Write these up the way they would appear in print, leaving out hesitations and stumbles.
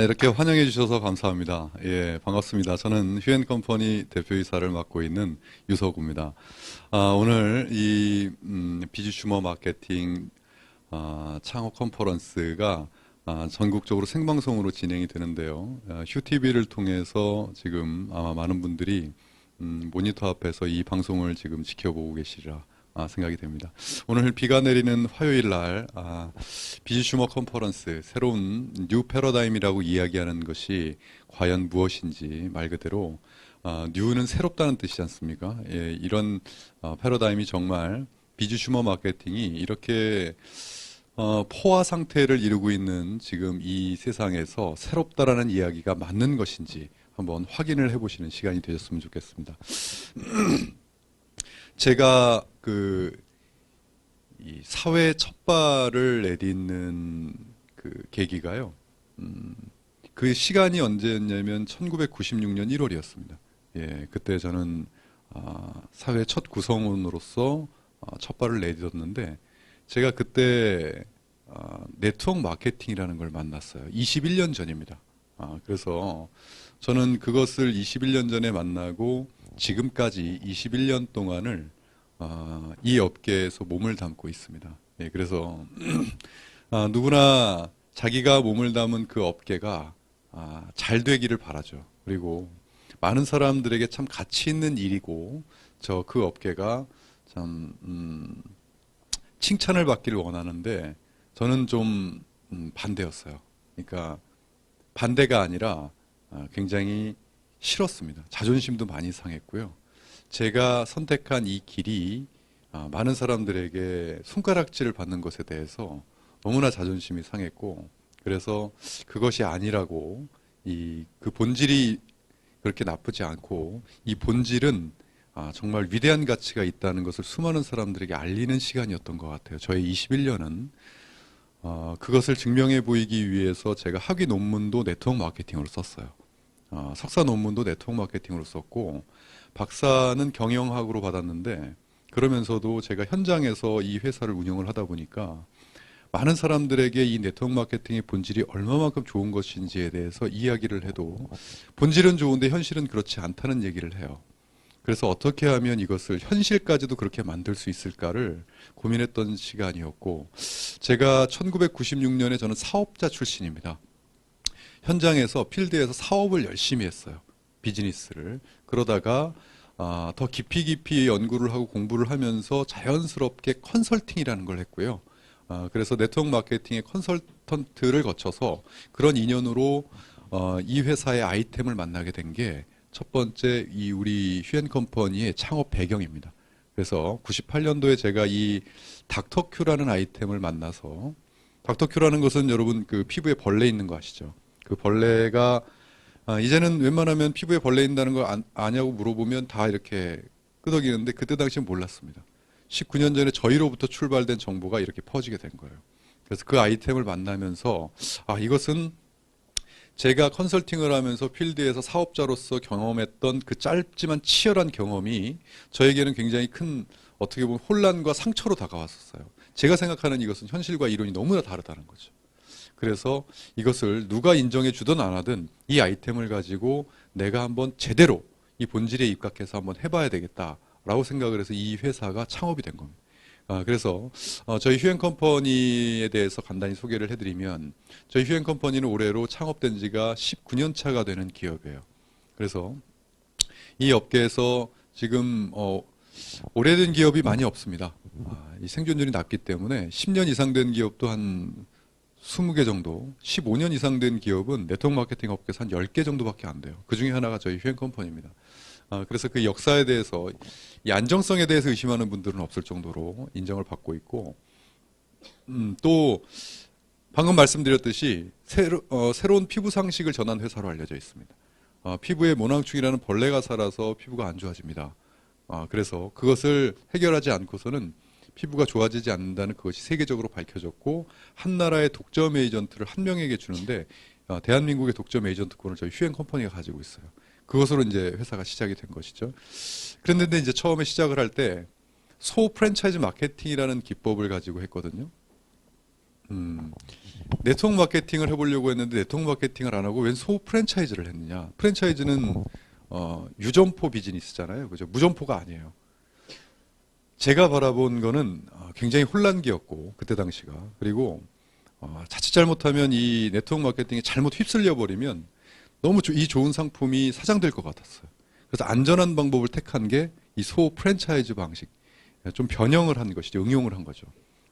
이렇게 환영해 주셔서 감사합니다. 예, 반갑습니다. 저는 휴앤컴퍼니 대표이사를 맡고 있는 유석우입니다. 오늘 이 비즈슈머 마케팅 창업 컨퍼런스가 전국적으로 생방송으로 진행이 되는데요. 휴TV를 통해서 지금 아마 많은 분들이 모니터 앞에서 이 방송을 지금 지켜보고 계시리라 생각이 됩니다. 오늘 비가 내리는 화요일 날 비즈슈머 컨퍼런스, 새로운 뉴 패러다임이라고 이야기하는 것이 과연 무엇인지, 말 그대로 뉴는 새롭다는 뜻이지 않습니까? 예, 이런 패러다임이 정말 비즈슈머 마케팅이 이렇게 포화 상태를 이루고 있는 지금 이 세상에서 새롭다라는 이야기가 맞는 것인지 한번 확인을 해보시는 시간이 되셨으면 좋겠습니다. 제가 이 사회 첫 발을 내딛는 그 계기가요. 그 시간이 언제였냐면 1996년 1월이었습니다. 예, 그때 저는 사회 첫 구성원으로서 첫 발을 내딛었는데, 제가 그때 네트워크 마케팅이라는 걸 만났어요. 21년 전입니다. 그래서 저는 그것을 21년 전에 만나고 지금까지 21년 동안을 이 업계에서 몸을 담고 있습니다. 예, 그래서 누구나 자기가 몸을 담은 그 업계가 잘 되기를 바라죠. 그리고 많은 사람들에게 참 가치 있는 일이고, 저 그 업계가 참 칭찬을 받기를 원하는데, 저는 좀 반대였어요. 그러니까 반대가 아니라 굉장히 싫었습니다. 자존심도 많이 상했고요. 제가 선택한 이 길이 많은 사람들에게 손가락질을 받는 것에 대해서 너무나 자존심이 상했고, 그래서 그것이 아니라고, 그 본질이 그렇게 나쁘지 않고, 이 본질은 정말 위대한 가치가 있다는 것을 수많은 사람들에게 알리는 시간이었던 것 같아요. 저의 21년은 그것을 증명해 보이기 위해서 제가 학위 논문도 네트워크 마케팅으로 썼어요. 석사 논문도 네트워크 마케팅으로 썼고, 박사는 경영학으로 받았는데, 그러면서도 제가 현장에서 이 회사를 운영을 하다 보니까 많은 사람들에게 이 네트워크 마케팅의 본질이 얼마만큼 좋은 것인지에 대해서 이야기를 해도, 본질은 좋은데 현실은 그렇지 않다는 얘기를 해요. 그래서 어떻게 하면 이것을 현실까지도 그렇게 만들 수 있을까를 고민했던 시간이었고, 제가 1996년에 저는 사업자 출신입니다. 현장에서, 필드에서 사업을 열심히 했어요. 비즈니스를. 그러다가 더 깊이 연구를 하고 공부를 하면서 자연스럽게 컨설팅이라는 걸 했고요. 그래서 네트워크 마케팅의 컨설턴트를 거쳐서 그런 인연으로 이 회사의 아이템을 만나게 된 게 첫 번째 이 우리 휴앤컴퍼니의 창업 배경입니다. 그래서 98년도에 제가 이 닥터큐라는 아이템을 만나서, 닥터큐라는 것은 여러분 그 피부에 벌레 있는 거 아시죠? 그 벌레가 이제는 웬만하면 피부에 벌레 있다는 걸 아냐고 물어보면 다 이렇게 끄덕이는데, 그때 당시엔 몰랐습니다. 19년 전에 저희로부터 출발된 정보가 이렇게 퍼지게 된 거예요. 그래서 그 아이템을 만나면서 이것은 제가 컨설팅을 하면서 필드에서 사업자로서 경험했던 그 짧지만 치열한 경험이 저에게는 굉장히 큰, 어떻게 보면 혼란과 상처로 다가왔었어요. 제가 생각하는 이것은 현실과 이론이 너무나 다르다는 거죠. 그래서 이것을 누가 인정해 주든 안 하든 이 아이템을 가지고 내가 한번 제대로 이 본질에 입각해서 한번 해봐야 되겠다라고 생각을 해서 이 회사가 창업이 된 겁니다. 그래서 저희 휴앤컴퍼니에 대해서 간단히 소개를 해드리면, 저희 휴앤컴퍼니는 올해로 창업된 지가 19년 차가 되는 기업이에요. 그래서 이 업계에서 지금 오래된 기업이 많이 없습니다. 이 생존율이 낮기 때문에 10년 이상 된 기업도 한 20개 정도, 15년 이상 된 기업은 네트워크 마케팅 업계에서 한 10개 정도밖에 안 돼요. 그 중에 하나가 저희 휴앤컴퍼니입니다. 그래서 그 역사에 대해서, 이 안정성에 대해서 의심하는 분들은 없을 정도로 인정을 받고 있고, 또 방금 말씀드렸듯이 새로운 피부 상식을 전한 회사로 알려져 있습니다. 피부에 모낭충이라는 벌레가 살아서 피부가 안 좋아집니다. 그래서 그것을 해결하지 않고서는 피부가 좋아지지 않는다는 그것이 세계적으로 밝혀졌고, 한 나라의 독점 에이전트를 한 명에게 주는데, 대한민국의 독점 에이전트권을 저희 휴앤컴퍼니가 가지고 있어요. 그것으로 이제 회사가 시작이 된 것이죠. 그런데 이제 처음에 시작을 할 때 소 프랜차이즈 마케팅이라는 기법을 가지고 했거든요. 네트워크 마케팅을 해보려고 했는데 네트워크 마케팅을 안 하고 웬 소 프랜차이즈를 했느냐. 프랜차이즈는 유점포 비즈니스잖아요. 그죠? 무점포가 아니에요. 제가 바라본 거는 굉장히 혼란기였고 그때 당시가. 그리고 자칫 잘못하면 이 네트워크 마케팅에 잘못 휩쓸려 버리면 너무 이 좋은 상품이 사장될 것 같았어요. 그래서 안전한 방법을 택한 게 이 소 프랜차이즈 방식. 좀 변형을 한 것이죠. 응용을 한 거죠.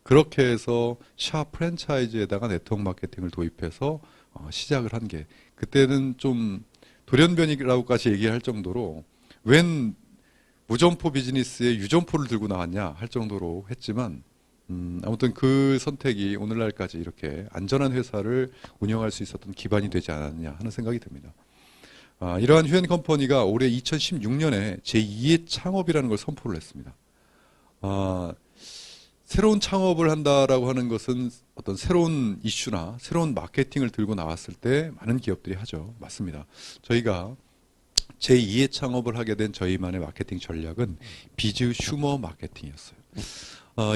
그렇게 해서 샵 프랜차이즈에다가 네트워크 마케팅을 도입해서 시작을 한 게 그때는 좀 돌연변이라고까지 얘기할 정도로 웬 무점포 비즈니스에 유점포를 들고 나왔냐 할 정도로 했지만 아무튼 그 선택이 오늘날까지 이렇게 안전한 회사를 운영할 수 있었던 기반이 되지 않았냐 하는 생각이 듭니다. 이러한 휴엔 컴퍼니가 올해 2016년에 제2의 창업이라는 걸 선포를 했습니다. 새로운 창업을 한다라고 하는 것은 어떤 새로운 이슈나 새로운 마케팅을 들고 나왔을 때 많은 기업들이 하죠. 맞습니다. 저희가 제2의 창업을 하게 된 저희만의 마케팅 전략은 비즈 슈머 마케팅이었어요.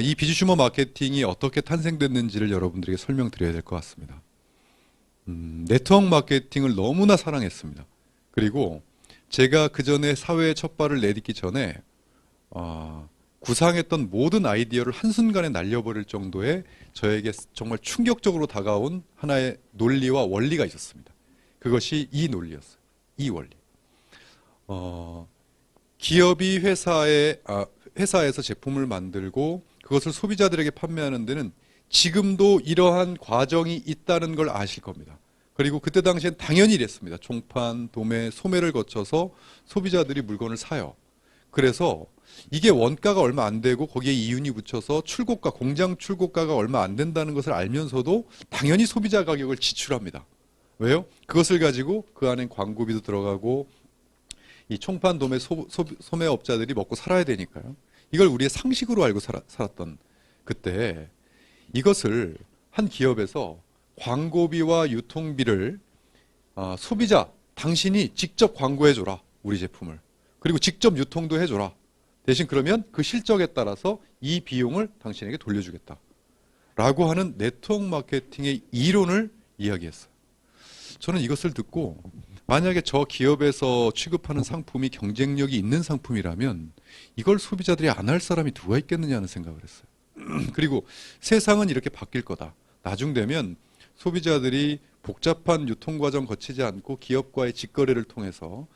이 비즈 슈머 마케팅이 어떻게 탄생됐는지를 여러분들에게 설명드려야 될 것 같습니다. 네트워크 마케팅을 너무나 사랑했습니다. 그리고 제가 그 전에 사회에 첫 발을 내딛기 전에 구상했던 모든 아이디어를 한순간에 날려버릴 정도의 저에게 정말 충격적으로 다가온 하나의 논리와 원리가 있었습니다. 그것이 이 논리였어요. 이 원리. 기업이 회사에서 제품을 만들고 그것을 소비자들에게 판매하는 데는 지금도 이러한 과정이 있다는 걸 아실 겁니다. 그리고 그때 당시엔 당연히 이랬습니다. 종판, 도매, 소매를 거쳐서 소비자들이 물건을 사요. 그래서 이게 원가가 얼마 안 되고 거기에 이윤이 붙여서 출고가, 공장 출고가가 얼마 안 된다는 것을 알면서도 당연히 소비자 가격을 지출합니다. 왜요? 그것을 가지고 그 안에 광고비도 들어가고 이 총판 도매 소매업자들이 먹고 살아야 되니까요. 이걸 우리의 상식으로 알고 살았던 그때 이것을 한 기업에서 광고비와 유통비를 소비자 당신이 직접 광고해줘라 우리 제품을. 그리고 직접 유통도 해줘라. 대신 그러면 그 실적에 따라서 이 비용을 당신에게 돌려주겠다. 라고 하는 네트워크 마케팅의 이론을 이야기했어요. 저는 이것을 듣고 만약에 저 기업에서 취급하는 상품이 경쟁력이 있는 상품이라면 이걸 소비자들이 안 할 사람이 누가 있겠느냐는 생각을 했어요. 그리고 세상은 이렇게 바뀔 거다. 나중 되면 소비자들이 복잡한 유통과정 거치지 않고 기업과의 직거래를 통해서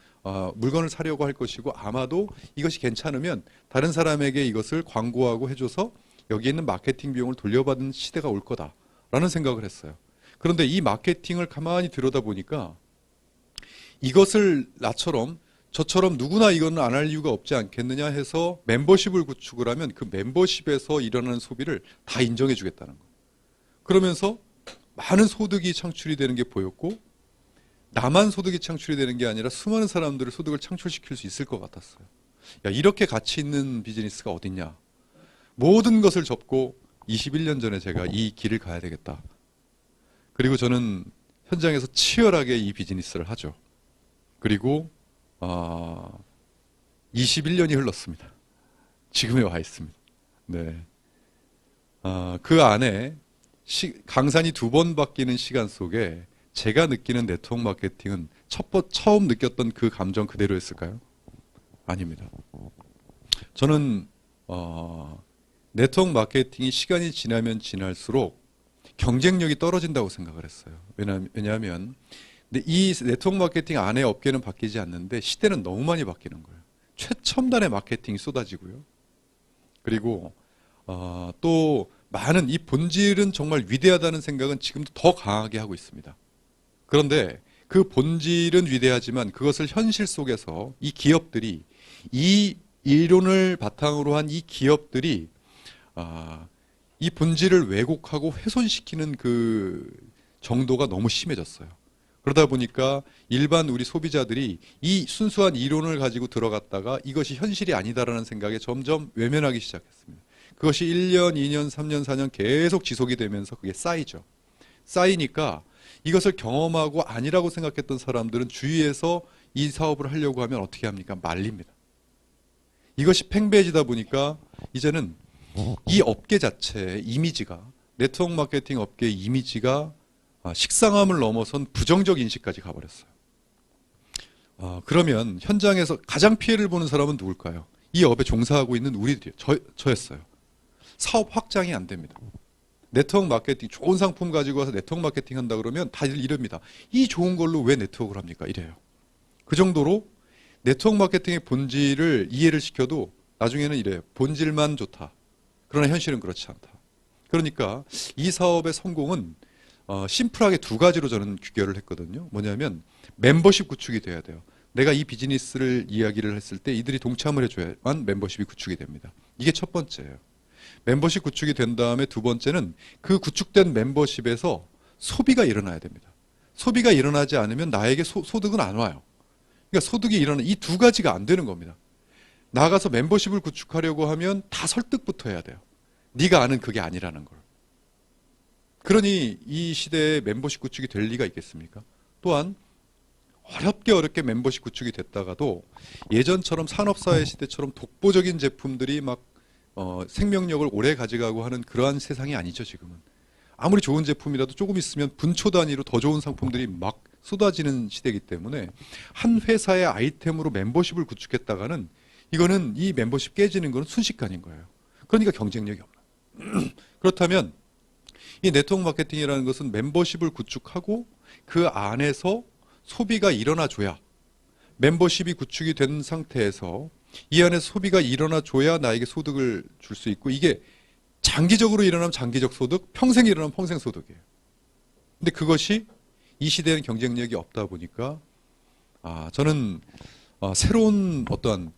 물건을 사려고 할 것이고 아마도 이것이 괜찮으면 다른 사람에게 이것을 광고하고 해줘서 여기 있는 마케팅 비용을 돌려받는 시대가 올 거다라는 생각을 했어요. 그런데 이 마케팅을 가만히 들여다보니까 이것을 나처럼 저처럼 누구나 이거는 안 할 이유가 없지 않겠느냐 해서 멤버십을 구축을 하면 그 멤버십에서 일어나는 소비를 다 인정해 주겠다는 거예요. 그러면서 많은 소득이 창출이 되는 게 보였고 나만 소득이 창출이 되는 게 아니라 수많은 사람들을 소득을 창출시킬 수 있을 것 같았어요. 야, 이렇게 가치 있는 비즈니스가 어딨냐. 모든 것을 접고 21년 전에 제가 이 길을 가야 되겠다. 그리고 저는 현장에서 치열하게 이 비즈니스를 하죠. 그리고 21년이 흘렀습니다. 지금에 와 있습니다. 네. 그 안에 강산이 2번 바뀌는 시간 속에 제가 느끼는 네트워크 마케팅은 처음 느꼈던 그 감정 그대로였을까요? 아닙니다. 저는 네트워크 마케팅이 시간이 지나면 지날수록 경쟁력이 떨어진다고 생각을 했어요. 왜냐하면 근데 이 네트워크 마케팅 안에 업계는 바뀌지 않는데 시대는 너무 많이 바뀌는 거예요. 최첨단의 마케팅이 쏟아지고요. 그리고 또 많은 이 본질은 정말 위대하다는 생각은 지금도 더 강하게 하고 있습니다. 그런데 그 본질은 위대하지만 그것을 현실 속에서 이 기업들이 이 이론을 바탕으로 한 이 기업들이 이 본질을 왜곡하고 훼손시키는 그 정도가 너무 심해졌어요. 그러다 보니까 일반 우리 소비자들이 이 순수한 이론을 가지고 들어갔다가 이것이 현실이 아니다라는 생각에 점점 외면하기 시작했습니다. 그것이 1년, 2년, 3년, 4년 계속 지속이 되면서 그게 쌓이죠. 쌓이니까 이것을 경험하고 아니라고 생각했던 사람들은 주위에서 이 사업을 하려고 하면 어떻게 합니까? 말립니다. 이것이 팽배해지다 보니까 이제는 이 업계 자체의 이미지가 네트워크 마케팅 업계의 이미지가 식상함을 넘어선 부정적 인식까지 가버렸어요. 그러면 현장에서 가장 피해를 보는 사람은 누굴까요? 이 업에 종사하고 있는 우리들이요. 저였어요. 사업 확장이 안 됩니다. 네트워크 마케팅, 좋은 상품 가지고 와서 네트워크 마케팅 한다 그러면 다들 이럽니다. 이 좋은 걸로 왜 네트워크를 합니까? 이래요. 그 정도로 네트워크 마케팅의 본질을 이해를 시켜도 나중에는 이래요. 본질만 좋다. 그러나 현실은 그렇지 않다. 그러니까 이 사업의 성공은 심플하게 두 가지로 저는 귀결을 했거든요. 뭐냐면 멤버십 구축이 돼야 돼요. 내가 이 비즈니스를 이야기를 했을 때 이들이 동참을 해줘야만 멤버십이 구축이 됩니다. 이게 첫 번째예요. 멤버십 구축이 된 다음에 두 번째는 그 구축된 멤버십에서 소비가 일어나야 됩니다. 소비가 일어나지 않으면 나에게 소득은 안 와요. 그러니까 소득이 일어나는 이 두 가지가 안 되는 겁니다. 나가서 멤버십을 구축하려고 하면 다 설득부터 해야 돼요. 네가 아는 그게 아니라는 걸. 그러니 이 시대에 멤버십 구축이 될 리가 있겠습니까? 또한 어렵게 멤버십 구축이 됐다가도 예전처럼 산업사회 시대처럼 독보적인 제품들이 막 생명력을 오래 가져가고 하는 그러한 세상이 아니죠, 지금은. 아무리 좋은 제품이라도 조금 있으면 분초 단위로 더 좋은 상품들이 막 쏟아지는 시대이기 때문에 한 회사의 아이템으로 멤버십을 구축했다가는 이거는 이 멤버십 깨지는 건 순식간인 거예요. 그러니까 경쟁력이 없는. 그렇다면 이 네트워크 마케팅이라는 것은 멤버십을 구축하고 그 안에서 소비가 일어나줘야, 멤버십이 구축이 된 상태에서 이 안에서 소비가 일어나줘야 나에게 소득을 줄 수 있고, 이게 장기적으로 일어나면 장기적 소득, 평생 일어나면 평생 소득이에요. 근데 그것이 이 시대에는 경쟁력이 없다 보니까 저는 새로운 어떠한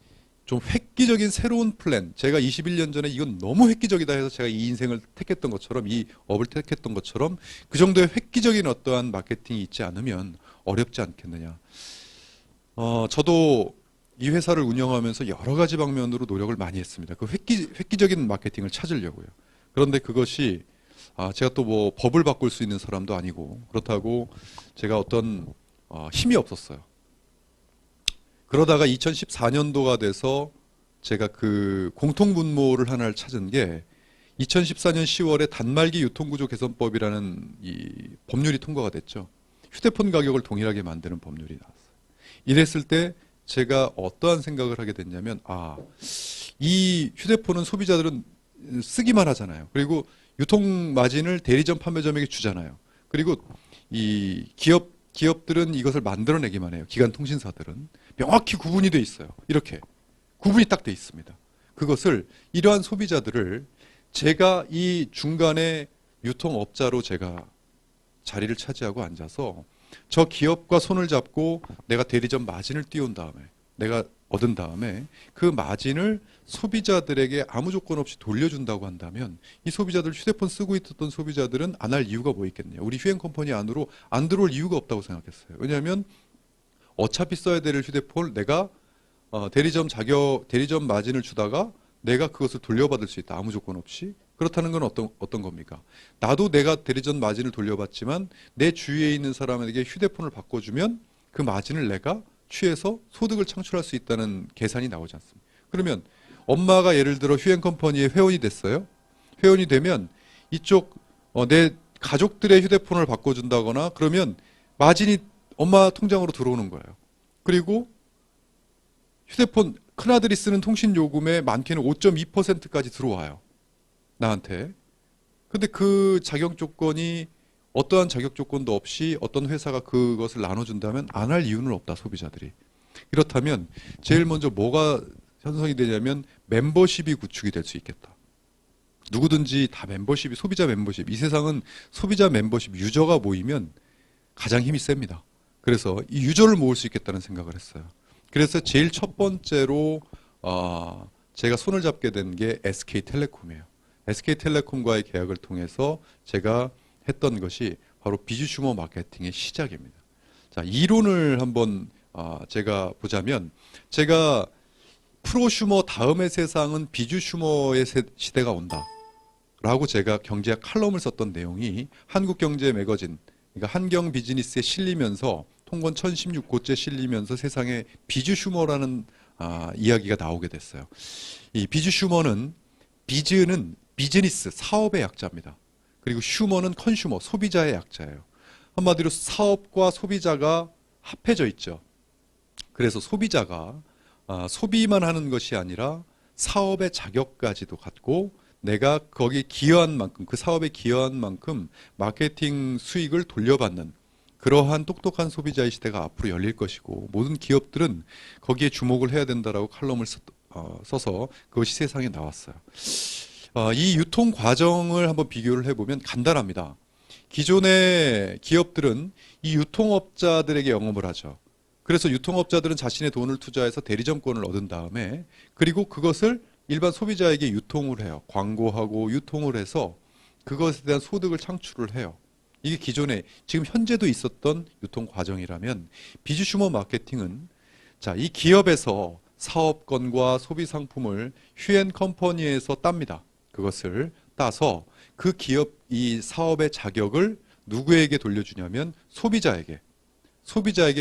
좀 획기적인 새로운 플랜, 제가 21년 전에 이건 너무 획기적이다 해서 제가 이 인생을 택했던 것처럼, 이 업을 택했던 것처럼 그 정도의 획기적인 어떠한 마케팅이 있지 않으면 어렵지 않겠느냐. 저도 이 회사를 운영하면서 여러 가지 방면으로 노력을 많이 했습니다. 그 획기적인 마케팅을 찾으려고요. 그런데 그것이 제가 또 뭐 법을 바꿀 수 있는 사람도 아니고, 그렇다고 제가 어떤 힘이 없었어요. 그러다가 2014년도가 돼서 제가 그 공통분모를 하나를 찾은 게 2014년 10월에 단말기 유통구조 개선법이라는 이 법률이 통과가 됐죠. 휴대폰 가격을 동일하게 만드는 법률이 나왔어요. 이랬을 때 제가 어떠한 생각을 하게 됐냐면, 이 휴대폰은 소비자들은 쓰기만 하잖아요. 그리고 유통 마진을 대리점 판매점에게 주잖아요. 그리고 이 기업들은 이것을 만들어내기만 해요. 기관 통신사들은. 명확히 구분이 돼 있어요. 이렇게. 구분이 딱 돼 있습니다. 그것을, 이러한 소비자들을 제가 이 중간에 유통업자로 제가 자리를 차지하고 앉아서 저 기업과 손을 잡고 내가 대리점 마진을 띄운 다음에, 내가 얻은 다음에 그 마진을 소비자들에게 아무 조건 없이 돌려준다고 한다면 이 소비자들, 휴대폰 쓰고 있었던 소비자들은 안 할 이유가 뭐 있겠네요. 우리 휴대컴퍼니 안으로 안 들어올 이유가 없다고 생각했어요. 왜냐하면 어차피 써야 될 휴대폰을 내가 대리점 마진을 주다가 내가 그것을 돌려받을 수 있다. 아무 조건 없이. 그렇다는 건 어떤 겁니까? 나도 내가 대리점 마진을 돌려받지만 내 주위에 있는 사람에게 휴대폰을 바꿔주면 그 마진을 내가 취해서 소득을 창출할 수 있다는 계산이 나오지 않습니까? 그러면 엄마가 예를 들어 휴대컴퍼니의 회원이 됐어요. 회원이 되면 이쪽 내 가족들의 휴대폰을 바꿔준다거나 그러면 마진이 엄마 통장으로 들어오는 거예요. 그리고 휴대폰 큰아들이 쓰는 통신 요금의 많게는 5.2%까지 들어와요. 나한테. 근데 그 자격 조건이 어떠한 자격 조건도 없이 어떤 회사가 그것을 나눠준다면 안 할 이유는 없다, 소비자들이. 이렇다면 제일 먼저 뭐가 형성이 되냐면 멤버십이 구축이 될 수 있겠다. 누구든지 다 멤버십이, 소비자 멤버십. 이 세상은 소비자 멤버십, 유저가 모이면 가장 힘이 셉니다. 그래서 이 유저를 모을 수 있겠다는 생각을 했어요. 그래서 제일 첫 번째로 제가 손을 잡게 된 게 SK텔레콤이에요. SK텔레콤과의 계약을 통해서 제가 했던 것이 바로 비주슈머 마케팅의 시작입니다. 자, 이론을 한번 제가 보자면, 제가 프로슈머 다음의 세상은 비주슈머의 시대가 온다 라고 제가 경제학 칼럼을 썼던 내용이 한국경제 매거진, 그러니까 한경 비즈니스에 실리면서 통권 1016호째 실리면서 세상에 비주슈머라는 이야기가 나오게 됐어요. 이 비주슈머는, 비즈는 비즈니스, 사업의 약자입니다. 그리고 슈머는 컨슈머, 소비자의 약자예요. 한마디로 사업과 소비자가 합해져 있죠. 그래서 소비자가 소비만 하는 것이 아니라 사업의 자격까지도 갖고 내가 거기에 기여한 만큼, 그 사업에 기여한 만큼 마케팅 수익을 돌려받는 그러한 똑똑한 소비자의 시대가 앞으로 열릴 것이고, 모든 기업들은 거기에 주목을 해야 된다라고 칼럼을 써서 그것이 세상에 나왔어요. 이 유통 과정을 한번 비교를 해보면 간단합니다. 기존의 기업들은 이 유통업자들에게 영업을 하죠. 그래서 유통업자들은 자신의 돈을 투자해서 대리점권을 얻은 다음에, 그리고 그것을 일반 소비자에게 유통을 해요. 광고하고 유통을 해서 그것에 대한 소득을 창출을 해요. 이게 기존에 지금 현재도 있었던 유통 과정이라면, 비즈슈머 마케팅은 이 기업에서 사업권과 소비 상품을 휴앤컴퍼니에서 땁니다. 그것을 따서 그 기업 이 사업의 자격을 누구에게 돌려주냐면 소비자에게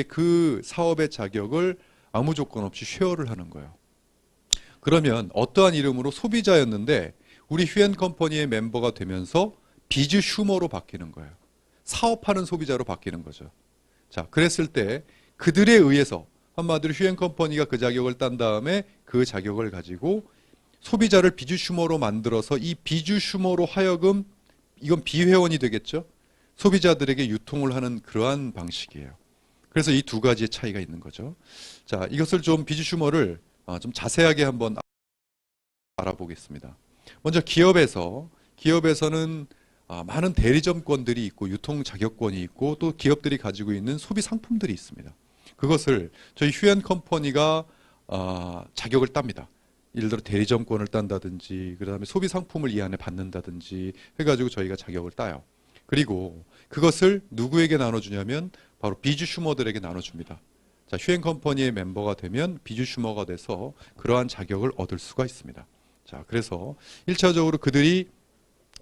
그 사업의 자격을 아무 조건 없이 쉐어를 하는 거예요. 그러면 어떠한 이름으로 소비자였는데 우리 휴앤컴퍼니의 멤버가 되면서 비즈 슈머로 바뀌는 거예요. 사업하는 소비자로 바뀌는 거죠. 자, 그랬을 때 그들에 의해서 한마디로 휴앤컴퍼니가 그 자격을 딴 다음에 그 자격을 가지고 소비자를 비즈 슈머로 만들어서 이 비즈 슈머로 하여금, 이건 비회원이 되겠죠? 소비자들에게 유통을 하는 그러한 방식이에요. 그래서 이 두 가지의 차이가 있는 거죠. 자, 이것을 좀 비즈 슈머를 좀 자세하게 한번 알아보겠습니다. 먼저 기업에서는 많은 대리점권들이 있고 유통 자격권이 있고 또 기업들이 가지고 있는 소비 상품들이 있습니다. 그것을 저희 휴앤컴퍼니가 자격을 땁니다. 예를 들어 대리점권을 딴다든지, 그 다음에 소비 상품을 이 안에 받는다든지 해가지고 저희가 자격을 따요. 그리고 그것을 누구에게 나눠주냐면 바로 비즈슈머들에게 나눠줍니다. 자, 휴앤컴퍼니의 멤버가 되면 비즈슈머가 돼서 그러한 자격을 얻을 수가 있습니다. 자, 그래서 1차적으로 그들이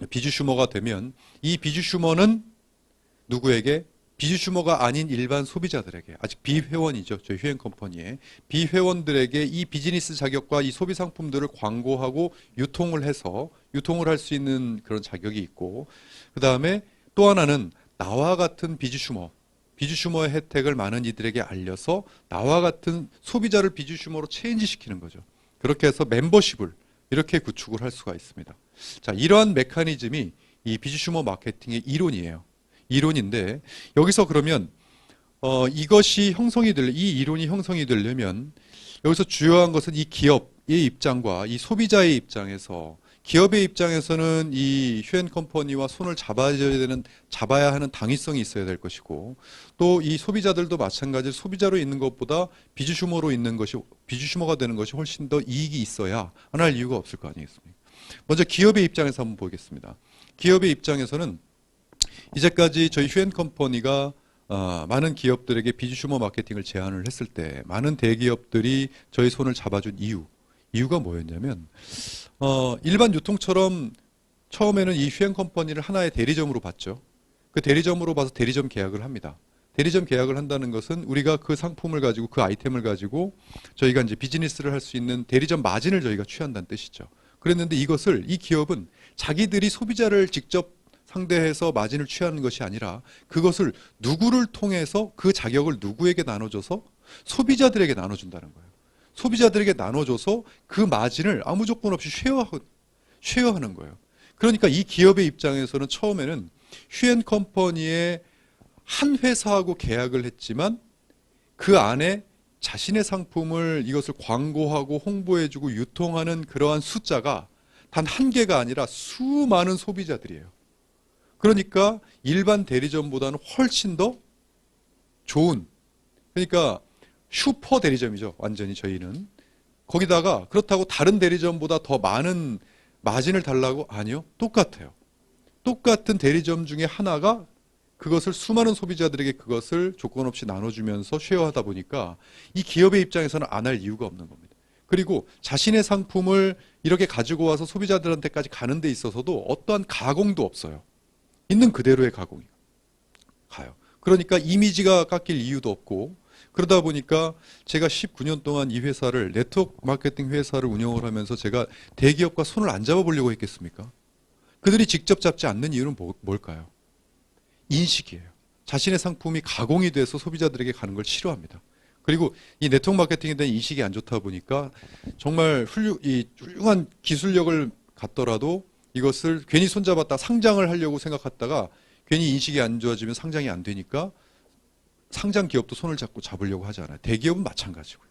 비즈슈머가 되면 이 비즈슈머는 누구에게? 비즈슈머가 아닌 일반 소비자들에게, 아직 비회원이죠. 저희 휴앤컴퍼니에 비회원들에게 이 비즈니스 자격과 이 소비 상품들을 광고하고 유통을 해서 유통을 할 수 있는 그런 자격이 있고, 그 다음에 또 하나는 나와 같은 비즈슈머의 혜택을 많은 이들에게 알려서 나와 같은 소비자를 비즈슈머로 체인지시키는 거죠. 그렇게 해서 멤버십을 이렇게 구축을 할 수가 있습니다. 자, 이러한 메커니즘이 이 비즈슈머 마케팅의 이론인데, 여기서 그러면 이것이 이 이론이 형성이 되려면 여기서 주요한 것은 이 기업의 입장과 이 소비자의 입장에서, 기업의 입장에서는 이 휴앤컴퍼니와 손을 잡아야 하는 당위성이 있어야 될 것이고, 또 이 소비자들도 마찬가지로 소비자로 있는 것보다 비즈슈머가 되는 것이 훨씬 더 이익이 있어야 안 할 이유가 없을 거 아니겠습니까? 먼저 기업의 입장에서 한번 보겠습니다. 기업의 입장에서는 이제까지 저희 휴앤컴퍼니가 많은 기업들에게 비즈슈머 마케팅을 제안을 했을 때 많은 대기업들이 저희 손을 잡아준 이유가 뭐였냐면, 일반 유통처럼 처음에는 이 휴앤컴퍼니를 하나의 대리점으로 봤죠. 그 대리점으로 봐서 대리점 계약을 합니다. 대리점 계약을 한다는 것은 우리가 그 상품을 가지고, 그 아이템을 가지고 저희가 이제 비즈니스를 할 수 있는 대리점 마진을 저희가 취한다는 뜻이죠. 그랬는데 이 기업은 자기들이 소비자를 직접 상대해서 마진을 취하는 것이 아니라 그것을 누구를 통해서 그 자격을 누구에게 나눠줘서 소비자들에게 나눠준다는 거예요. 소비자들에게 나눠줘서 그 마진을 아무 조건 없이 쉐어하는 거예요. 그러니까 이 기업의 입장에서는 처음에는 휴앤컴퍼니의 한 회사하고 계약을 했지만 그 안에 자신의 상품을 이것을 광고하고 홍보해주고 유통하는 그러한 숫자가 단 한 개가 아니라 수많은 소비자들이에요. 그러니까 일반 대리점보다는 훨씬 더 좋은, 그러니까 슈퍼 대리점이죠. 완전히 저희는. 거기다가 그렇다고 다른 대리점보다 더 많은 마진을 달라고? 아니요. 똑같아요. 똑같은 대리점 중에 하나가 그것을 수많은 소비자들에게 그것을 조건 없이 나눠주면서 쉐어하다 보니까 이 기업의 입장에서는 안 할 이유가 없는 겁니다. 그리고 자신의 상품을 이렇게 가지고 와서 소비자들한테까지 가는 데 있어서도 어떠한 가공도 없어요. 있는 그대로의 가공이 가요. 그러니까 이미지가 깎일 이유도 없고, 그러다 보니까 제가 19년 동안 이 회사를, 네트워크 마케팅 회사를 운영을 하면서 제가 대기업과 손을 안 잡아보려고 했겠습니까? 그들이 직접 잡지 않는 이유는 뭘까요? 인식이에요. 자신의 상품이 가공이 돼서 소비자들에게 가는 걸 싫어합니다. 그리고 이 네트워크 마케팅에 대한 인식이 안 좋다 보니까 정말 훌륭한 기술력을 갖더라도 이것을 괜히 손잡았다 상장을 하려고 생각했다가 괜히 인식이 안 좋아지면 상장이 안 되니까 상장 기업도 손을 잡으려고 하잖아요. 대기업은 마찬가지고요.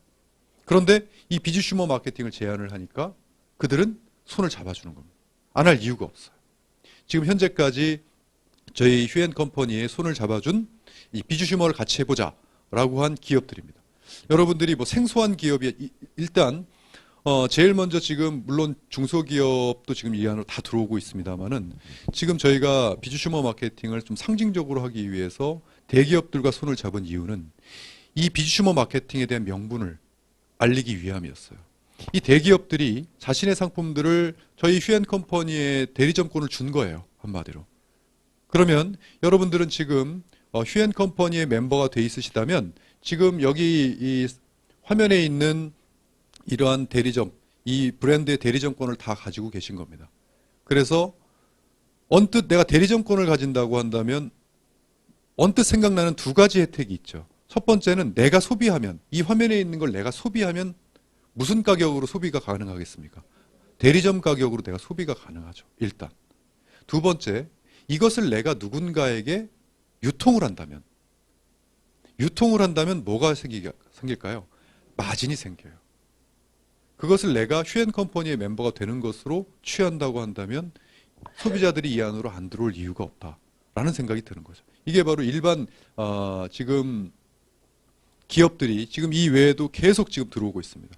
그런데 이 비즈슈머 마케팅을 제안을 하니까 그들은 손을 잡아주는 겁니다. 안 할 이유가 없어요. 지금 현재까지 저희 휴앤컴퍼니에 손을 잡아준 이 비즈슈머를 같이 해보자라고 한 기업들입니다. 여러분들이 뭐 생소한 기업이 일단 제일 먼저 지금 물론 중소기업도 지금 이 안으로 다 들어오고 있습니다만은 지금 저희가 비즈슈머 마케팅을 좀 상징적으로 하기 위해서 대기업들과 손을 잡은 이유는 이 비즈슈머 마케팅에 대한 명분을 알리기 위함이었어요. 이 대기업들이 자신의 상품들을 저희 휴앤컴퍼니에 대리점권을 준 거예요. 한마디로. 그러면 여러분들은 지금 휴앤컴퍼니의 멤버가 돼 있으시다면 지금 여기 이 화면에 있는 이러한 대리점, 이 브랜드의 대리점권을 다 가지고 계신 겁니다. 그래서 언뜻 내가 대리점권을 가진다고 한다면 언뜻 생각나는 두 가지 혜택이 있죠. 첫 번째는 내가 소비하면, 이 화면에 있는 걸 내가 소비하면 무슨 가격으로 소비가 가능하겠습니까? 대리점 가격으로 내가 소비가 가능하죠. 일단. 두 번째, 이것을 내가 누군가에게 유통을 한다면 뭐가 생길까요? 마진이 생겨요. 그것을 내가 휴앤컴퍼니의 멤버가 되는 것으로 취한다고 한다면 소비자들이 이 안으로 안 들어올 이유가 없다라는 생각이 드는 거죠. 이게 바로 일반 지금 기업들이 지금 이 외에도 계속 지금 들어오고 있습니다.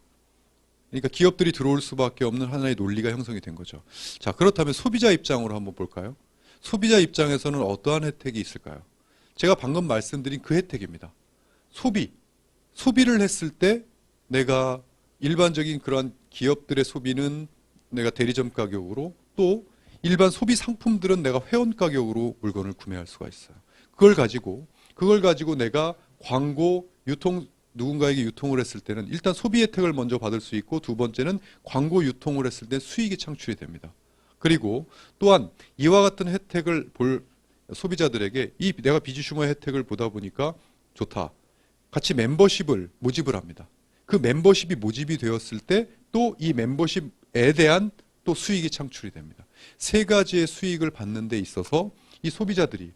그러니까 기업들이 들어올 수밖에 없는 하나의 논리가 형성이 된 거죠. 자, 그렇다면 소비자 입장으로 한번 볼까요? 소비자 입장에서는 어떠한 혜택이 있을까요? 제가 방금 말씀드린 그 혜택입니다. 소비를 했을 때 내가 일반적인 그러한 기업들의 소비는 내가 대리점 가격으로 또 일반 소비 상품들은 내가 회원 가격으로 물건을 구매할 수가 있어요. 그걸 가지고 내가 광고, 누군가에게 유통을 했을 때는 일단 소비 혜택을 먼저 받을 수 있고 두 번째는 광고 유통을 했을 때 수익이 창출이 됩니다. 그리고 또한 이와 같은 혜택을 볼 소비자들에게 이 내가 비즈슈머 혜택을 보다 보니까 좋다. 같이 멤버십을 모집을 합니다. 그 멤버십이 모집이 되었을 때 또 이 멤버십에 대한 또 수익이 창출이 됩니다. 세 가지의 수익을 받는 데 있어서 이 소비자들이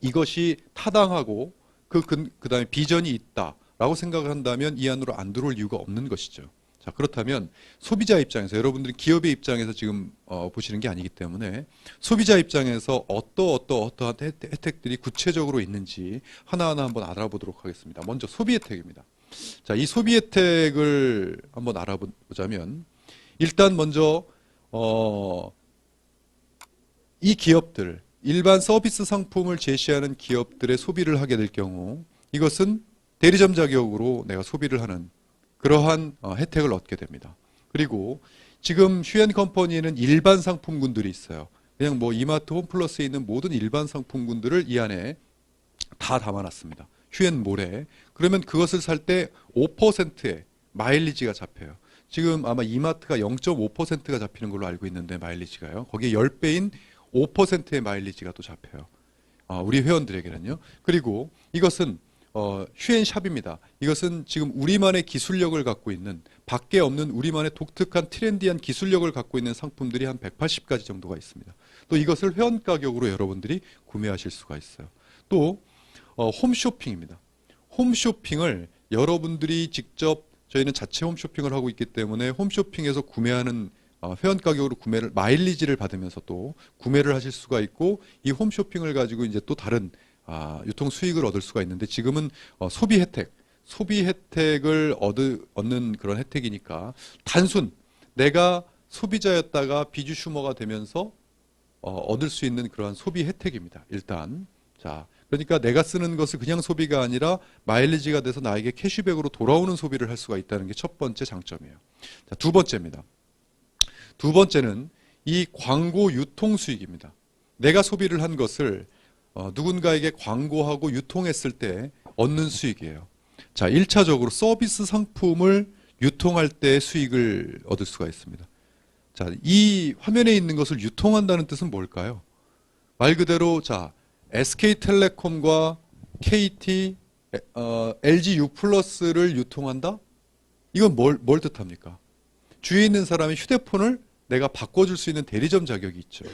이것이 타당하고 그다음에 비전이 있다라고 생각을 한다면 이 안으로 안 들어올 이유가 없는 것이죠. 자, 그렇다면 소비자 입장에서 여러분들이 기업의 입장에서 지금 보시는 게 아니기 때문에 소비자 입장에서 어떠한 혜택들이 구체적으로 있는지 하나하나 한번 알아보도록 하겠습니다. 먼저 소비 혜택입니다. 자, 이 소비 혜택을 한번 알아보자면 일단 먼저 이 기업들 일반 서비스 상품을 제시하는 기업들의 소비를 하게 될 경우 이것은 대리점 자격으로 내가 소비를 하는 그러한 혜택을 얻게 됩니다. 그리고 지금 휴앤컴퍼니에는 일반 상품군들이 있어요. 그냥 뭐 이마트 홈플러스에 있는 모든 일반 상품군들을 이 안에 다 담아놨습니다. 휴앤몰에. 그러면 그것을 살 때 5%의 마일리지가 잡혀요. 지금 아마 이마트가 0.5%가 잡히는 걸로 알고 있는데 마일리지가요. 거기에 10배인 5%의 마일리지가 또 잡혀요. 우리 회원들에게는요. 그리고 이것은 휴앤샵입니다. 이것은 지금 우리만의 기술력을 갖고 있는 밖에 없는 우리만의 독특한 트렌디한 기술력을 갖고 있는 상품들이 한 180가지 정도가 있습니다. 또 이것을 회원 가격으로 여러분들이 구매하실 수가 있어요. 또 홈쇼핑입니다. 홈쇼핑을 여러분들이 직접 저희는 자체 홈쇼핑을 하고 있기 때문에 홈쇼핑에서 구매하는 회원 가격으로 마일리지를 받으면서 또 구매를 하실 수가 있고 이 홈쇼핑을 가지고 이제 또 다른 유통 수익을 얻을 수가 있는데 지금은 소비 혜택을 얻는 그런 혜택이니까 단순 내가 소비자였다가 비즈슈머가 되면서 얻을 수 있는 그러한 소비 혜택입니다. 일단 자 그러니까 내가 쓰는 것을 그냥 소비가 아니라 마일리지가 돼서 나에게 캐시백으로 돌아오는 소비를 할 수가 있다는 게 첫 번째 장점이에요. 자, 두 번째입니다. 두 번째는 이 광고 유통 수익입니다. 내가 소비를 한 것을 누군가에게 광고하고 유통했을 때 얻는 수익이에요. 자, 1차적으로 서비스 상품을 유통할 때 수익을 얻을 수가 있습니다. 자, 이 화면에 있는 것을 유통한다는 뜻은 뭘까요? 말 그대로 자, SK텔레콤과 KT, LG U+를 유통한다? 이건 뭘 뜻합니까? 주위에 있는 사람이 휴대폰을 내가 바꿔줄 수 있는 대리점 자격이 있죠.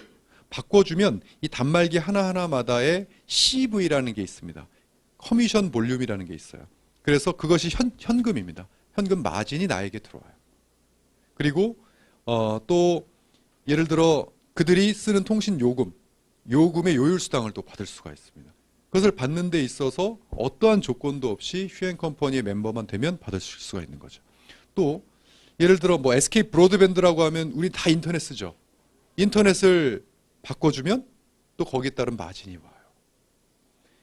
바꿔주면 이 단말기 하나하나마다의 CV라는 게 있습니다. 커미션 볼륨이라는 게 있어요. 그래서 그것이 현금입니다. 현금 마진이 나에게 들어와요. 그리고 또 예를 들어 그들이 쓰는 통신 요금의 요율수당을 또 받을 수가 있습니다. 그것을 받는 데 있어서 어떠한 조건도 없이 휴앤컴퍼니의 멤버만 되면 받을 수가 있는 거죠. 또 예를 들어 뭐 SK 브로드밴드라고 하면 우리 다 인터넷 쓰죠. 인터넷을 바꿔주면 또 거기에 따른 마진이 와요.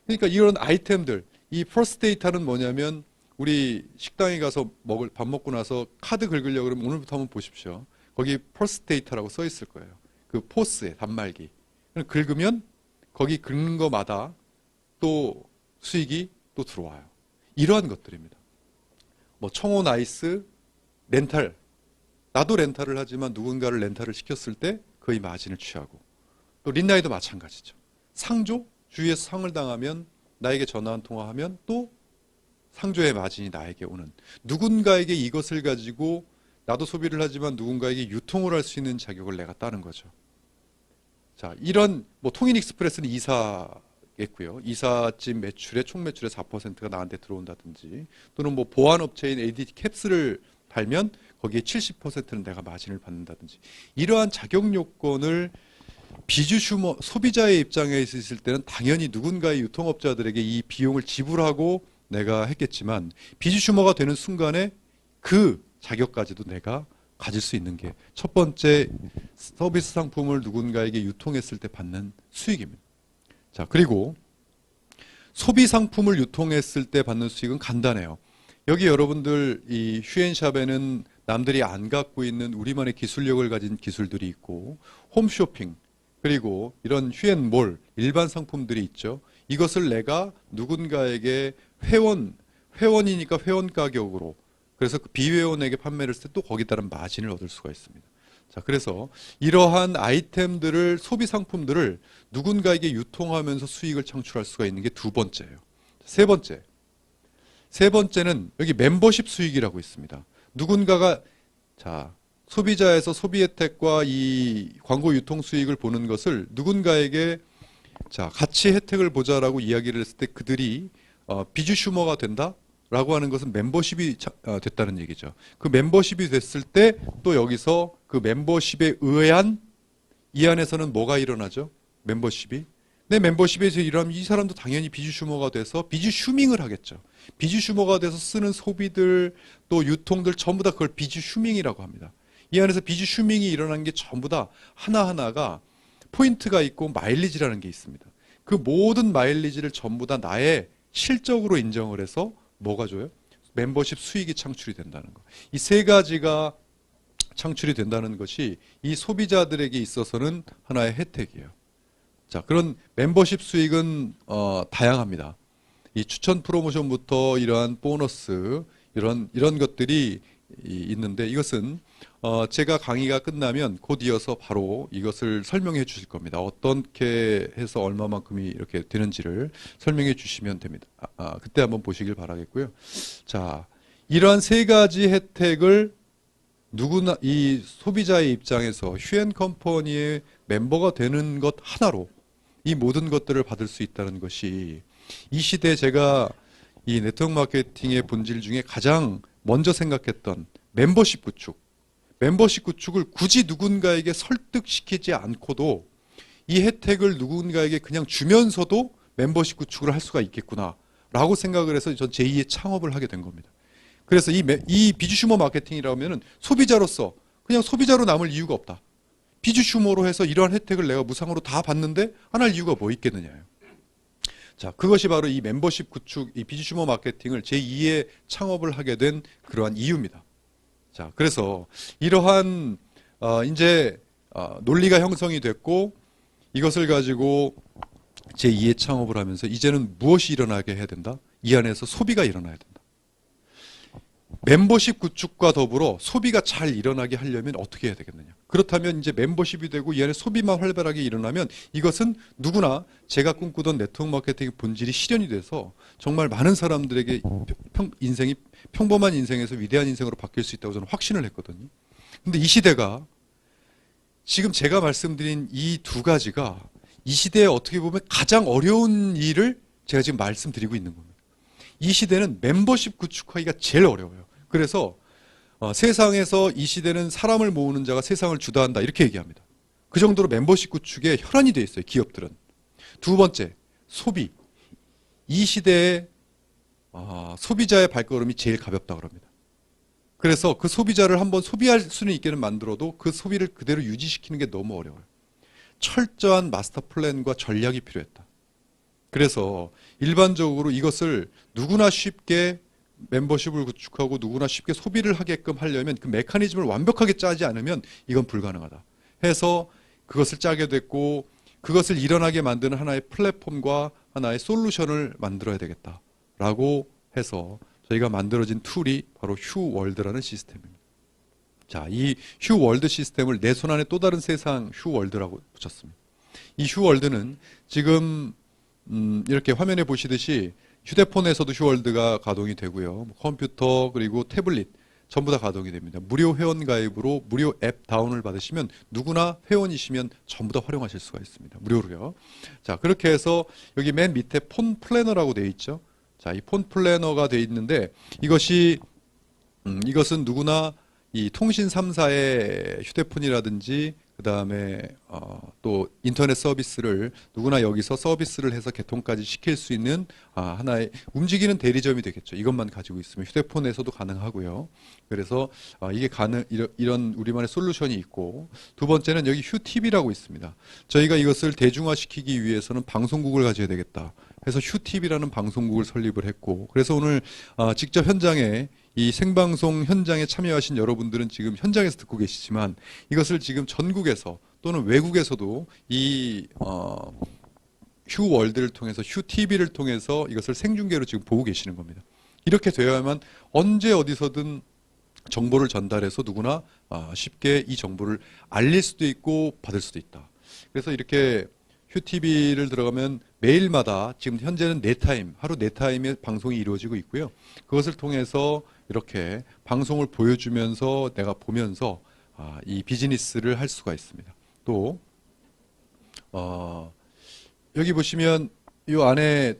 그러니까 이런 아이템들, 이 퍼스트 데이터는 뭐냐면 우리 식당에 가서 밥 먹고 나서 카드 긁으려고 그러면 오늘부터 한번 보십시오. 거기 퍼스트 데이터라고 써 있을 거예요. 그 포스에 단말기. 긁으면 거기 긁는 거마다 또 수익이 또 들어와요. 이러한 것들입니다. 뭐 청호 나이스 렌탈. 나도 렌탈을 하지만 누군가를 렌탈을 시켰을 때 거의 마진을 취하고 또 린나이도 마찬가지죠. 상조 주위에서 상을 당하면 나에게 전화 한 통화하면 또 상조의 마진이 나에게 오는 누군가에게 이것을 가지고 나도 소비를 하지만 누군가에게 유통을 할 수 있는 자격을 내가 따는 거죠. 자, 이런 뭐 통인익스프레스는 이사겠고요. 이사집 매출의 총 매출의 4%가 나한테 들어온다든지 또는 뭐 보안업체인 ADT 캡스를 달면 거기에 70%는 내가 마진을 받는다든지 이러한 자격 요건을 비주슈머 소비자의 입장에 있을 때는 당연히 누군가의 유통업자들에게 이 비용을 지불하고 내가 했겠지만 비주슈머가 되는 순간에 그 자격까지도 내가 가질 수 있는 게 첫 번째 서비스 상품을 누군가에게 유통했을 때 받는 수익입니다. 자, 그리고 소비 상품을 유통했을 때 받는 수익은 간단해요. 여기 여러분들 이 휴앤샵에는 남들이 안 갖고 있는 우리만의 기술력을 가진 기술들이 있고 홈쇼핑 그리고 이런 휴앤몰 일반 상품들이 있죠. 이것을 내가 누군가에게 회원이니까 회원 가격으로 그래서 그 비회원에게 판매를 했을 때 또 거기에 따른 마진을 얻을 수가 있습니다. 자, 그래서 이러한 아이템들을 소비 상품들을 누군가에게 유통하면서 수익을 창출할 수가 있는 게 두 번째예요. 세 번째는 여기 멤버십 수익이라고 있습니다. 누군가가 자, 소비자에서 소비 혜택과 이 광고 유통 수익을 보는 것을 누군가에게 자, 같이 혜택을 보자라고 이야기를 했을 때 그들이 비주슈머가 된다라고 하는 것은 멤버십이 됐다는 얘기죠. 그 멤버십이 됐을 때 또 여기서 그 멤버십에 의한 이 안에서는 뭐가 일어나죠? 멤버십이 내 멤버십에서 일하면 이 사람도 당연히 비주슈머가 돼서 비주슈밍을 하겠죠. 비주슈머가 돼서 쓰는 소비들 또 유통들 전부 다 그걸 비주슈밍이라고 합니다. 이 안에서 비주슈밍이 일어난 게 전부 다 하나하나가 포인트가 있고 마일리지라는 게 있습니다. 그 모든 마일리지를 전부 다 나의 실적으로 인정을 해서 뭐가 줘요? 멤버십 수익이 창출이 된다는 거. 이 세 가지가 창출이 된다는 것이 이 소비자들에게 있어서는 하나의 혜택이에요. 자, 그런 멤버십 수익은 다양합니다. 이 추천 프로모션부터 이러한 보너스 이런 것들이 있는데 이것은 제가 강의가 끝나면 곧 이어서 바로 이것을 설명해 주실 겁니다. 어떻게 해서 얼마만큼이 이렇게 되는지를 설명해 주시면 됩니다. 그때 한번 보시길 바라겠고요. 자, 이러한 세 가지 혜택을 누구나 이 소비자의 입장에서 휴앤컴퍼니의 멤버가 되는 것 하나로 이 모든 것들을 받을 수 있다는 것이 이 시대에 제가 이 네트워크 마케팅의 본질 중에 가장 먼저 생각했던 멤버십 구축을 굳이 누군가에게 설득시키지 않고도 이 혜택을 누군가에게 그냥 주면서도 멤버십 구축을 할 수가 있겠구나 라고 생각을 해서 전 제2의 창업을 하게 된 겁니다. 그래서 이 비주슈머 마케팅이라고 하면은 소비자로서 그냥 소비자로 남을 이유가 없다. 비주슈머로 해서 이러한 혜택을 내가 무상으로 다 받는데 안 할 이유가 뭐 있겠느냐요. 자, 그것이 바로 이 멤버십 구축, 이 비주슈머 마케팅을 제2의 창업을 하게 된 그러한 이유입니다. 자, 그래서 이러한 이제 논리가 형성이 됐고 이것을 가지고 제2의 창업을 하면서 이제는 무엇이 일어나게 해야 된다? 이 안에서 소비가 일어나야 된다. 멤버십 구축과 더불어 소비가 잘 일어나게 하려면 어떻게 해야 되겠느냐. 그렇다면 이제 membership이 되고 이 안에 소비만 활발하게 일어나면 이것은 누구나 제가 꿈꾸던 네트워크 마케팅의 본질이 실현이 돼서 정말 많은 사람들에게 인생이 평범한 인생에서 위대한 인생으로 바뀔 수 있다고 저는 확신을 했거든요. 근데 이 시대가 지금 제가 말씀드린 이 두 가지가 이 시대에 어떻게 보면 가장 어려운 일을 제가 지금 말씀드리고 있는 겁니다. 이 시대는 멤버십 구축하기가 제일 어려워요. 그래서 세상에서 이 시대는 사람을 모으는 자가 세상을 주도한다 이렇게 얘기합니다. 그 정도로 멤버십 구축에 혈안이 돼 있어요. 기업들은. 두 번째, 소비. 이 시대에 소비자의 발걸음이 제일 가볍다 그럽니다. 그래서 그 소비자를 한번 소비할 수는 있게는 만들어도 그 소비를 그대로 유지시키는 게 너무 어려워요. 철저한 마스터 플랜과 전략이 필요했다. 그래서 일반적으로 이것을 누구나 쉽게 멤버십을 구축하고 누구나 쉽게 소비를 하게끔 하려면 그 메커니즘을 완벽하게 짜지 않으면 이건 불가능하다. 해서 그것을 짜게 됐고 그것을 일어나게 만드는 하나의 플랫폼과 하나의 솔루션을 만들어야 되겠다라고 해서 저희가 만들어진 툴이 바로 휴월드라는 시스템입니다. 자, 이 휴월드 시스템을 내 손 안에 또 다른 세상 휴월드라고 붙였습니다. 이 휴월드는 지금 이렇게 화면에 보시듯이 휴대폰에서도 휴월드가 가동이 되고요. 컴퓨터 그리고 태블릿 전부 다 가동이 됩니다. 무료 회원 가입으로 무료 앱 다운을 받으시면 누구나 회원이시면 전부 다 활용하실 수가 있습니다. 무료로요. 자, 그렇게 해서 여기 맨 밑에 폰 플래너라고 되어 있죠. 자, 이 폰 플래너가 되어 있는데 이것은 누구나 이 통신 3사의 휴대폰이라든지 그 다음에 또 인터넷 서비스를 누구나 여기서 서비스를 해서 개통까지 시킬 수 있는 하나의 움직이는 대리점이 되겠죠. 이것만 가지고 있으면 휴대폰에서도 가능하고요. 그래서 이게 이런 우리만의 솔루션이 있고 두 번째는 여기 휴TV라고 있습니다. 저희가 이것을 대중화시키기 위해서는 방송국을 가져야 되겠다. 그래서 휴TV라는 방송국을 설립을 했고 그래서 오늘 직접 현장에 이 생방송 현장에 참여하신 여러분들은 지금 현장에서 듣고 계시지만 이것을 지금 전국에서 또는 외국에서도 이 휴월드를 통해서 휴TV를 통해서 이것을 생중계로 지금 보고 계시는 겁니다. 이렇게 되어야만 언제 어디서든 정보를 전달해서 누구나 쉽게 이 정보를 알릴 수도 있고 받을 수도 있다. 그래서 이렇게 휴TV를 들어가면 매일마다 지금 현재는 네타임, 하루 네타임의 방송이 이루어지고 있고요. 그것을 통해서 이렇게 방송을 보여주면서 내가 보면서 이 비즈니스를 할 수가 있습니다. 또 여기 보시면 이 안에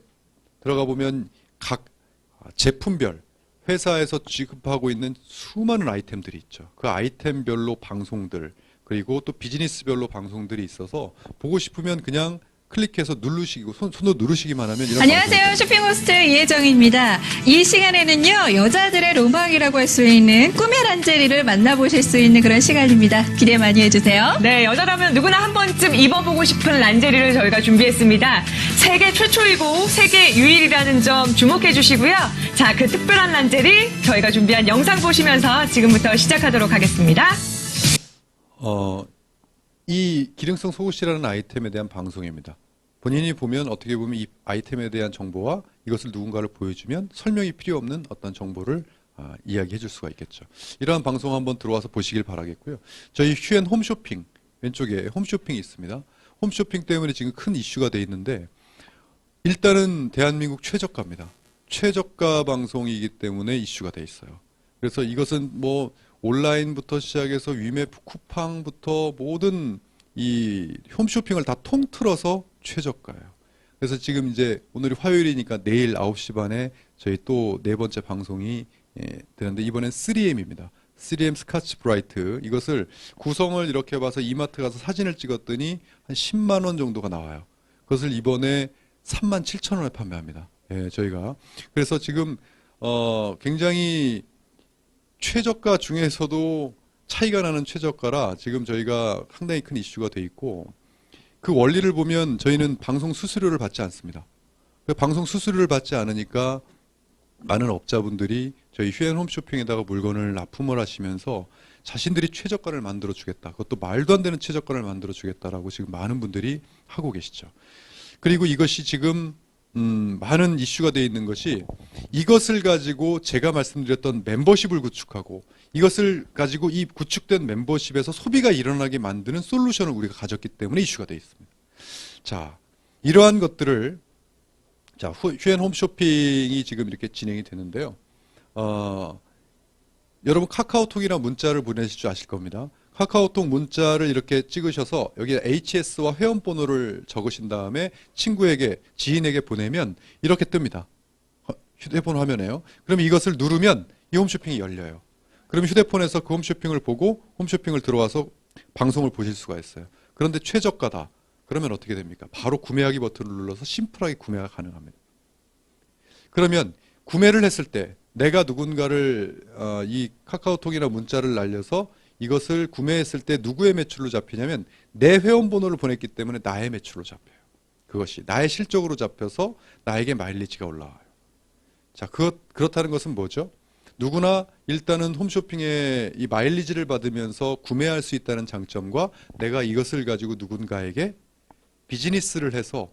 들어가 보면 각 제품별 회사에서 지급하고 있는 수많은 아이템들이 있죠. 그 아이템별로 방송들 그리고 또 비즈니스별로 방송들이 있어서 보고 싶으면 그냥 클릭해서 누르시고 손으로 누르시기만 하면 이런 안녕하세요. 쇼핑호스트 이혜정입니다. 이 시간에는요. 여자들의 로망이라고 할 수 있는 꿈의 란제리를 만나보실 수 있는 그런 시간입니다. 기대 많이 해주세요. 네, 여자라면 누구나 한 번쯤 입어보고 싶은 란제리를 저희가 준비했습니다. 세계 최초이고 세계 유일이라는 점 주목해 주시고요. 자, 그 특별한 란제리 저희가 준비한 영상 보시면서 지금부터 시작하도록 하겠습니다. 이 기능성 속옷이라는 아이템에 대한 방송입니다. 본인이 보면 어떻게 보면 이 아이템에 대한 정보와 이것을 누군가를 보여주면 설명이 필요 없는 어떤 정보를 이야기해 줄 수가 있겠죠. 이러한 방송 한번 들어와서 보시길 바라겠고요. 저희 휴앤 홈쇼핑 왼쪽에 홈쇼핑이 있습니다. 홈쇼핑 때문에 지금 큰 이슈가 돼 있는데 일단은 대한민국 최저가입니다. 최저가 방송이기 때문에 이슈가 돼 있어요. 그래서 이것은 뭐 온라인부터 시작해서 위메프 쿠팡부터 모든 이 홈쇼핑을 다 통틀어서 최저가예요. 그래서 지금 이제 오늘이 화요일이니까 내일 9시 반에 저희 또 네 번째 방송이 되는데 이번엔 3M입니다. 3M 스카치 브라이트 이것을 구성을 이렇게 봐서 이마트 가서 사진을 찍었더니 한 10만 원 정도가 나와요. 그것을 이번에 37,000원에 판매합니다. 예, 저희가 그래서 지금 굉장히 최저가 중에서도 차이가 나는 최저가라 지금 저희가 상당히 큰 이슈가 돼 있고 그 원리를 보면 저희는 방송 수수료를 받지 않습니다. 방송 수수료를 받지 않으니까 많은 업자분들이 저희 휴앤 홈쇼핑에다가 물건을 납품을 하시면서 자신들이 최저가를 만들어 주겠다. 그것도 말도 안 되는 최저가를 만들어 주겠다라고 지금 많은 분들이 하고 계시죠. 그리고 이것이 지금 많은 이슈가 되어 있는 것이 이것을 가지고 제가 말씀드렸던 멤버십을 구축하고 이것을 가지고 이 구축된 멤버십에서 소비가 일어나게 만드는 솔루션을 우리가 가졌기 때문에 이슈가 되어 있습니다. 자, 이러한 것들을 자, 휴엔 홈쇼핑이 지금 이렇게 진행이 되는데요. 여러분 카카오톡이나 문자를 보내실 줄 아실 겁니다. 카카오톡 문자를 이렇게 찍으셔서 여기에 HS와 회원번호를 적으신 다음에 친구에게, 지인에게 보내면 이렇게 뜹니다. 휴대폰 화면에요. 그럼 이것을 누르면 이 홈쇼핑이 열려요. 그럼 휴대폰에서 그 홈쇼핑을 보고 홈쇼핑을 들어와서 방송을 보실 수가 있어요. 그런데 최저가다. 그러면 어떻게 됩니까? 바로 구매하기 버튼을 눌러서 심플하게 구매가 가능합니다. 그러면 구매를 했을 때 내가 누군가를 이 카카오톡이나 문자를 날려서 이것을 구매했을 때 누구의 매출로 잡히냐면 내 회원번호를 보냈기 때문에 나의 매출로 잡혀요. 그것이 나의 실적으로 잡혀서 나에게 마일리지가 올라와요. 자, 그렇다는 것은 뭐죠? 누구나 일단은 홈쇼핑에 이 마일리지를 받으면서 구매할 수 있다는 장점과 내가 이것을 가지고 누군가에게 비즈니스를 해서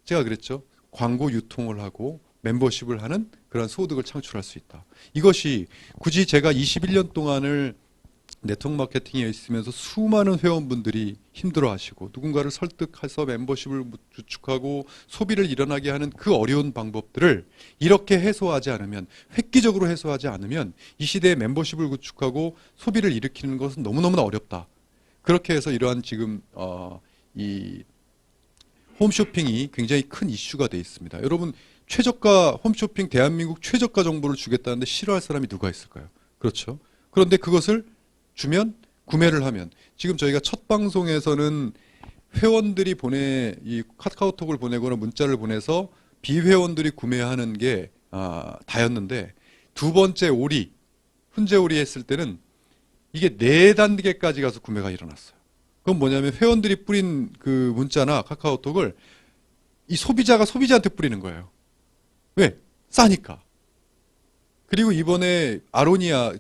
제가 그랬죠. 광고 유통을 하고 멤버십을 하는 그런 소득을 창출할 수 있다. 이것이 굳이 제가 21년 동안을 네트워크 마케팅에 있으면서 수많은 회원분들이 힘들어하시고 누군가를 설득해서 멤버십을 구축하고 소비를 일어나게 하는 그 어려운 방법들을 이렇게 해소하지 않으면, 획기적으로 해소하지 않으면 이 시대에 멤버십을 구축하고 소비를 일으키는 것은 너무너무 어렵다. 그렇게 해서 이러한 지금 이 홈쇼핑이 굉장히 큰 이슈가 돼 있습니다. 여러분, 최저가 홈쇼핑, 대한민국 최저가 정보를 주겠다는데 싫어할 사람이 누가 있을까요? 그렇죠. 그런데 그것을 주면, 구매를 하면, 지금 저희가 첫 방송에서는 회원들이 이 카카오톡을 보내거나 문자를 보내서 비회원들이 구매하는 게 다였는데, 두 번째 훈제오리 했을 때는 이게 4단계까지 가서 구매가 일어났어요. 그건 뭐냐면 회원들이 뿌린 그 문자나 카카오톡을 이 소비자가 소비자한테 뿌리는 거예요. 왜? 싸니까. 그리고 이번에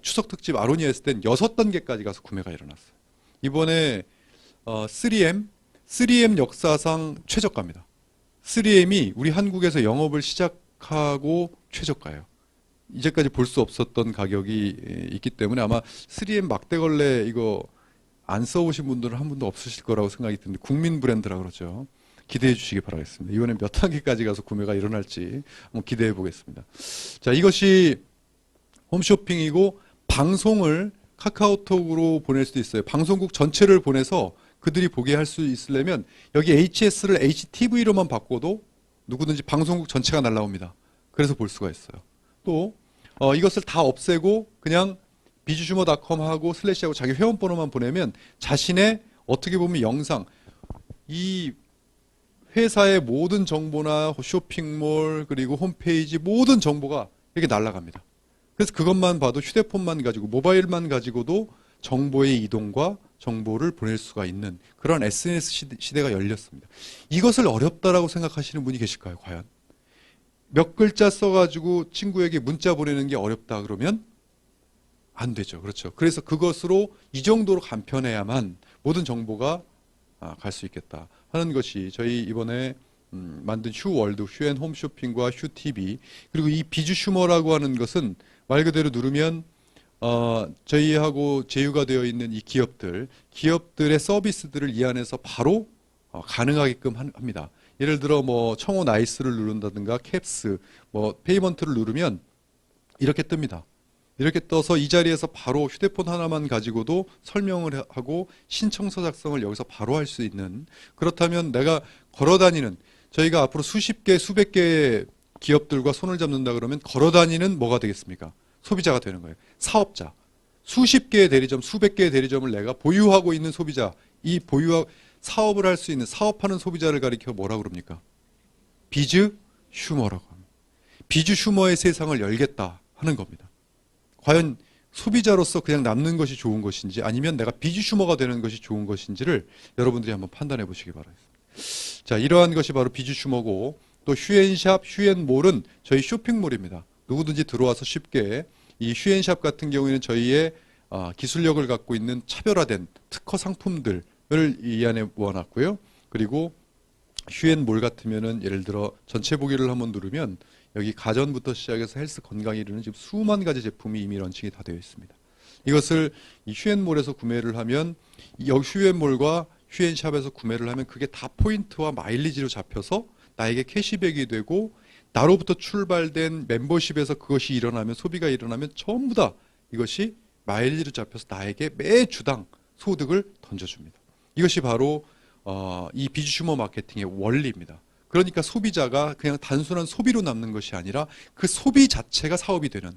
추석 특집 아로니아 했을 땐 6단계까지 가서 구매가 일어났어요. 이번에 3M 역사상 최저가입니다. 3M이 우리 한국에서 영업을 시작하고 최저가예요. 이제까지 볼 수 없었던 가격이 있기 때문에 아마 3M 막대걸레 이거 안 써보신 분들은 한 분도 없으실 거라고 생각이 드는데 국민 브랜드라 그러죠. 기대해 주시기 바라겠습니다. 이번에 몇 단계까지 가서 구매가 일어날지 한번 기대해 보겠습니다. 자, 이것이 홈쇼핑이고 방송을 카카오톡으로 보낼 수도 있어요. 방송국 전체를 보내서 그들이 보게 할 수 있으려면 여기 HS를 HTV로만 바꿔도 누구든지 방송국 전체가 날라옵니다. 그래서 볼 수가 있어요. 또 이것을 다 없애고 그냥 비주슈머닷컴 하고 슬래시하고 자기 회원번호만 보내면 자신의 어떻게 보면 영상, 이 회사의 모든 정보나 쇼핑몰 그리고 홈페이지 모든 정보가 이렇게 날아갑니다. 그래서 그것만 봐도 휴대폰만 가지고 모바일만 가지고도 정보의 이동과 정보를 보낼 수가 있는 그런 SNS 시대가 열렸습니다. 이것을 어렵다라고 생각하시는 분이 계실까요? 과연? 몇 글자 써가지고 친구에게 문자 보내는 게 어렵다 그러면 안 되죠. 그렇죠. 그래서 그것으로 이 정도로 간편해야만 모든 정보가 갈 수 있겠다 하는 것이 저희 이번에 만든 휴월드, 휴엔 홈쇼핑과 휴TV, 그리고 이 비주슈머라고 하는 것은 말 그대로 누르면 저희하고 제휴가 되어 있는 이 기업들의 서비스들을 이 안에서 바로 가능하게끔 합니다. 예를 들어 뭐 청호 나이스를 누른다든가 캡스, 뭐 페이먼트를 누르면 이렇게 뜹니다. 이렇게 떠서 이 자리에서 바로 휴대폰 하나만 가지고도 설명을 하고 신청서 작성을 여기서 바로 할 수 있는, 그렇다면 내가 걸어다니는, 저희가 앞으로 수십 개, 수백 개의 기업들과 손을 잡는다 그러면 걸어다니는 뭐가 되겠습니까? 소비자가 되는 거예요. 사업자. 수십 개의 대리점, 수백 개의 대리점을 내가 보유하고 있는 소비자, 이 사업을 할 수 있는, 사업하는 소비자를 가리켜 뭐라고 그럽니까? 비즈 슈머라고 합니다. 비즈 슈머의 세상을 열겠다 하는 겁니다. 과연 소비자로서 그냥 남는 것이 좋은 것인지 아니면 내가 비주슈머가 되는 것이 좋은 것인지를 여러분들이 한번 판단해 보시기 바라겠습니다. 자, 이러한 것이 바로 비주슈머고, 또 휴엔샵, 휴엔몰은 저희 쇼핑몰입니다. 누구든지 들어와서 쉽게, 이 휴엔샵 같은 경우에는 저희의 기술력을 갖고 있는 차별화된 특허 상품들을 이 안에 모아놨고요. 그리고 휴앤몰 같으면은 예를 들어 전체 보기를 한번 누르면 여기 가전부터 시작해서 헬스 건강에 이르는 지금 수만 가지 제품이 이미 런칭이 다 되어 있습니다. 이것을 이 휴앤몰에서 구매를 하면 여기 휴앤몰과 휴앤샵에서 구매를 하면 그게 다 포인트와 마일리지로 잡혀서 나에게 캐시백이 되고 나로부터 출발된 멤버십에서 그것이 일어나면 소비가 일어나면 전부 다 이것이 마일리지로 잡혀서 나에게 매 주당 소득을 던져줍니다. 이것이 바로 이 비주슈머 마케팅의 원리입니다. 그러니까 소비자가 그냥 단순한 소비로 남는 것이 아니라 그 소비 자체가 사업이 되는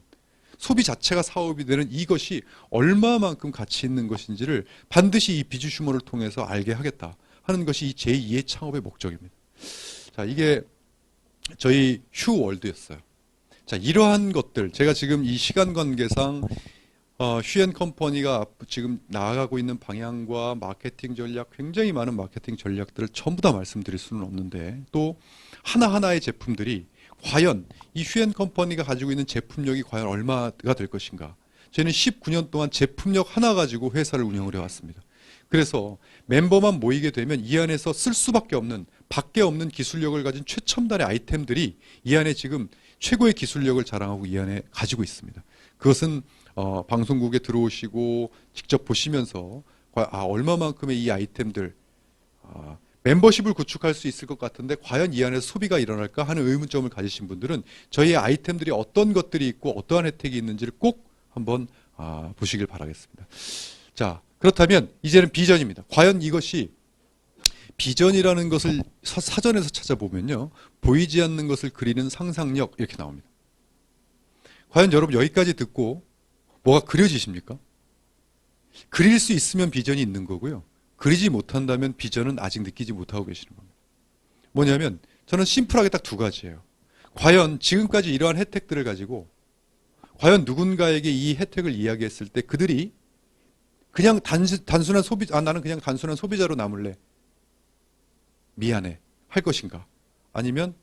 이것이 얼마만큼 가치 있는 것인지를 반드시 이 비주슈머를 통해서 알게 하겠다 하는 것이 이 제2의 창업의 목적입니다. 자, 이게 저희 휴월드였어요. 자, 이러한 것들 제가 지금 이 시간 관계상 휴앤컴퍼니가 지금 나아가고 있는 방향과 마케팅 전략, 굉장히 많은 마케팅 전략들을 전부 다 말씀드릴 수는 없는데 또 하나하나의 제품들이 과연 이 휴앤컴퍼니가 가지고 있는 제품력이 과연 얼마가 될 것인가. 저희는 19년 동안 제품력 하나 가지고 회사를 운영을 해왔습니다. 그래서 멤버만 모이게 되면 이 안에서 쓸 수밖에 없는 밖에 없는 기술력을 가진 최첨단의 아이템들이 이 안에 지금 최고의 기술력을 자랑하고 이 안에 가지고 있습니다. 그것은 방송국에 들어오시고 직접 보시면서 얼마만큼의 이 아이템들 멤버십을 구축할 수 있을 것 같은데 과연 이 안에서 소비가 일어날까 하는 의문점을 가지신 분들은 저희의 아이템들이 어떤 것들이 있고 어떠한 혜택이 있는지를 꼭 한번 보시길 바라겠습니다. 자, 그렇다면 이제는 비전입니다. 과연 이것이 비전이라는 것을 사전에서 찾아보면요, 보이지 않는 것을 그리는 상상력 이렇게 나옵니다. 과연 여러분 여기까지 듣고 뭐가 그려지십니까? 그릴 수 있으면 비전이 있는 거고요. 그리지 못한다면 비전은 아직 느끼지 못하고 계시는 겁니다. 뭐냐면 저는 심플하게 딱 두 가지예요. 과연 지금까지 이러한 혜택들을 가지고 과연 누군가에게 이 혜택을 이야기했을 때 그들이 그냥 단순한 나는 그냥 단순한 소비자로 남을래. 미안해. 할 것인가? 아니면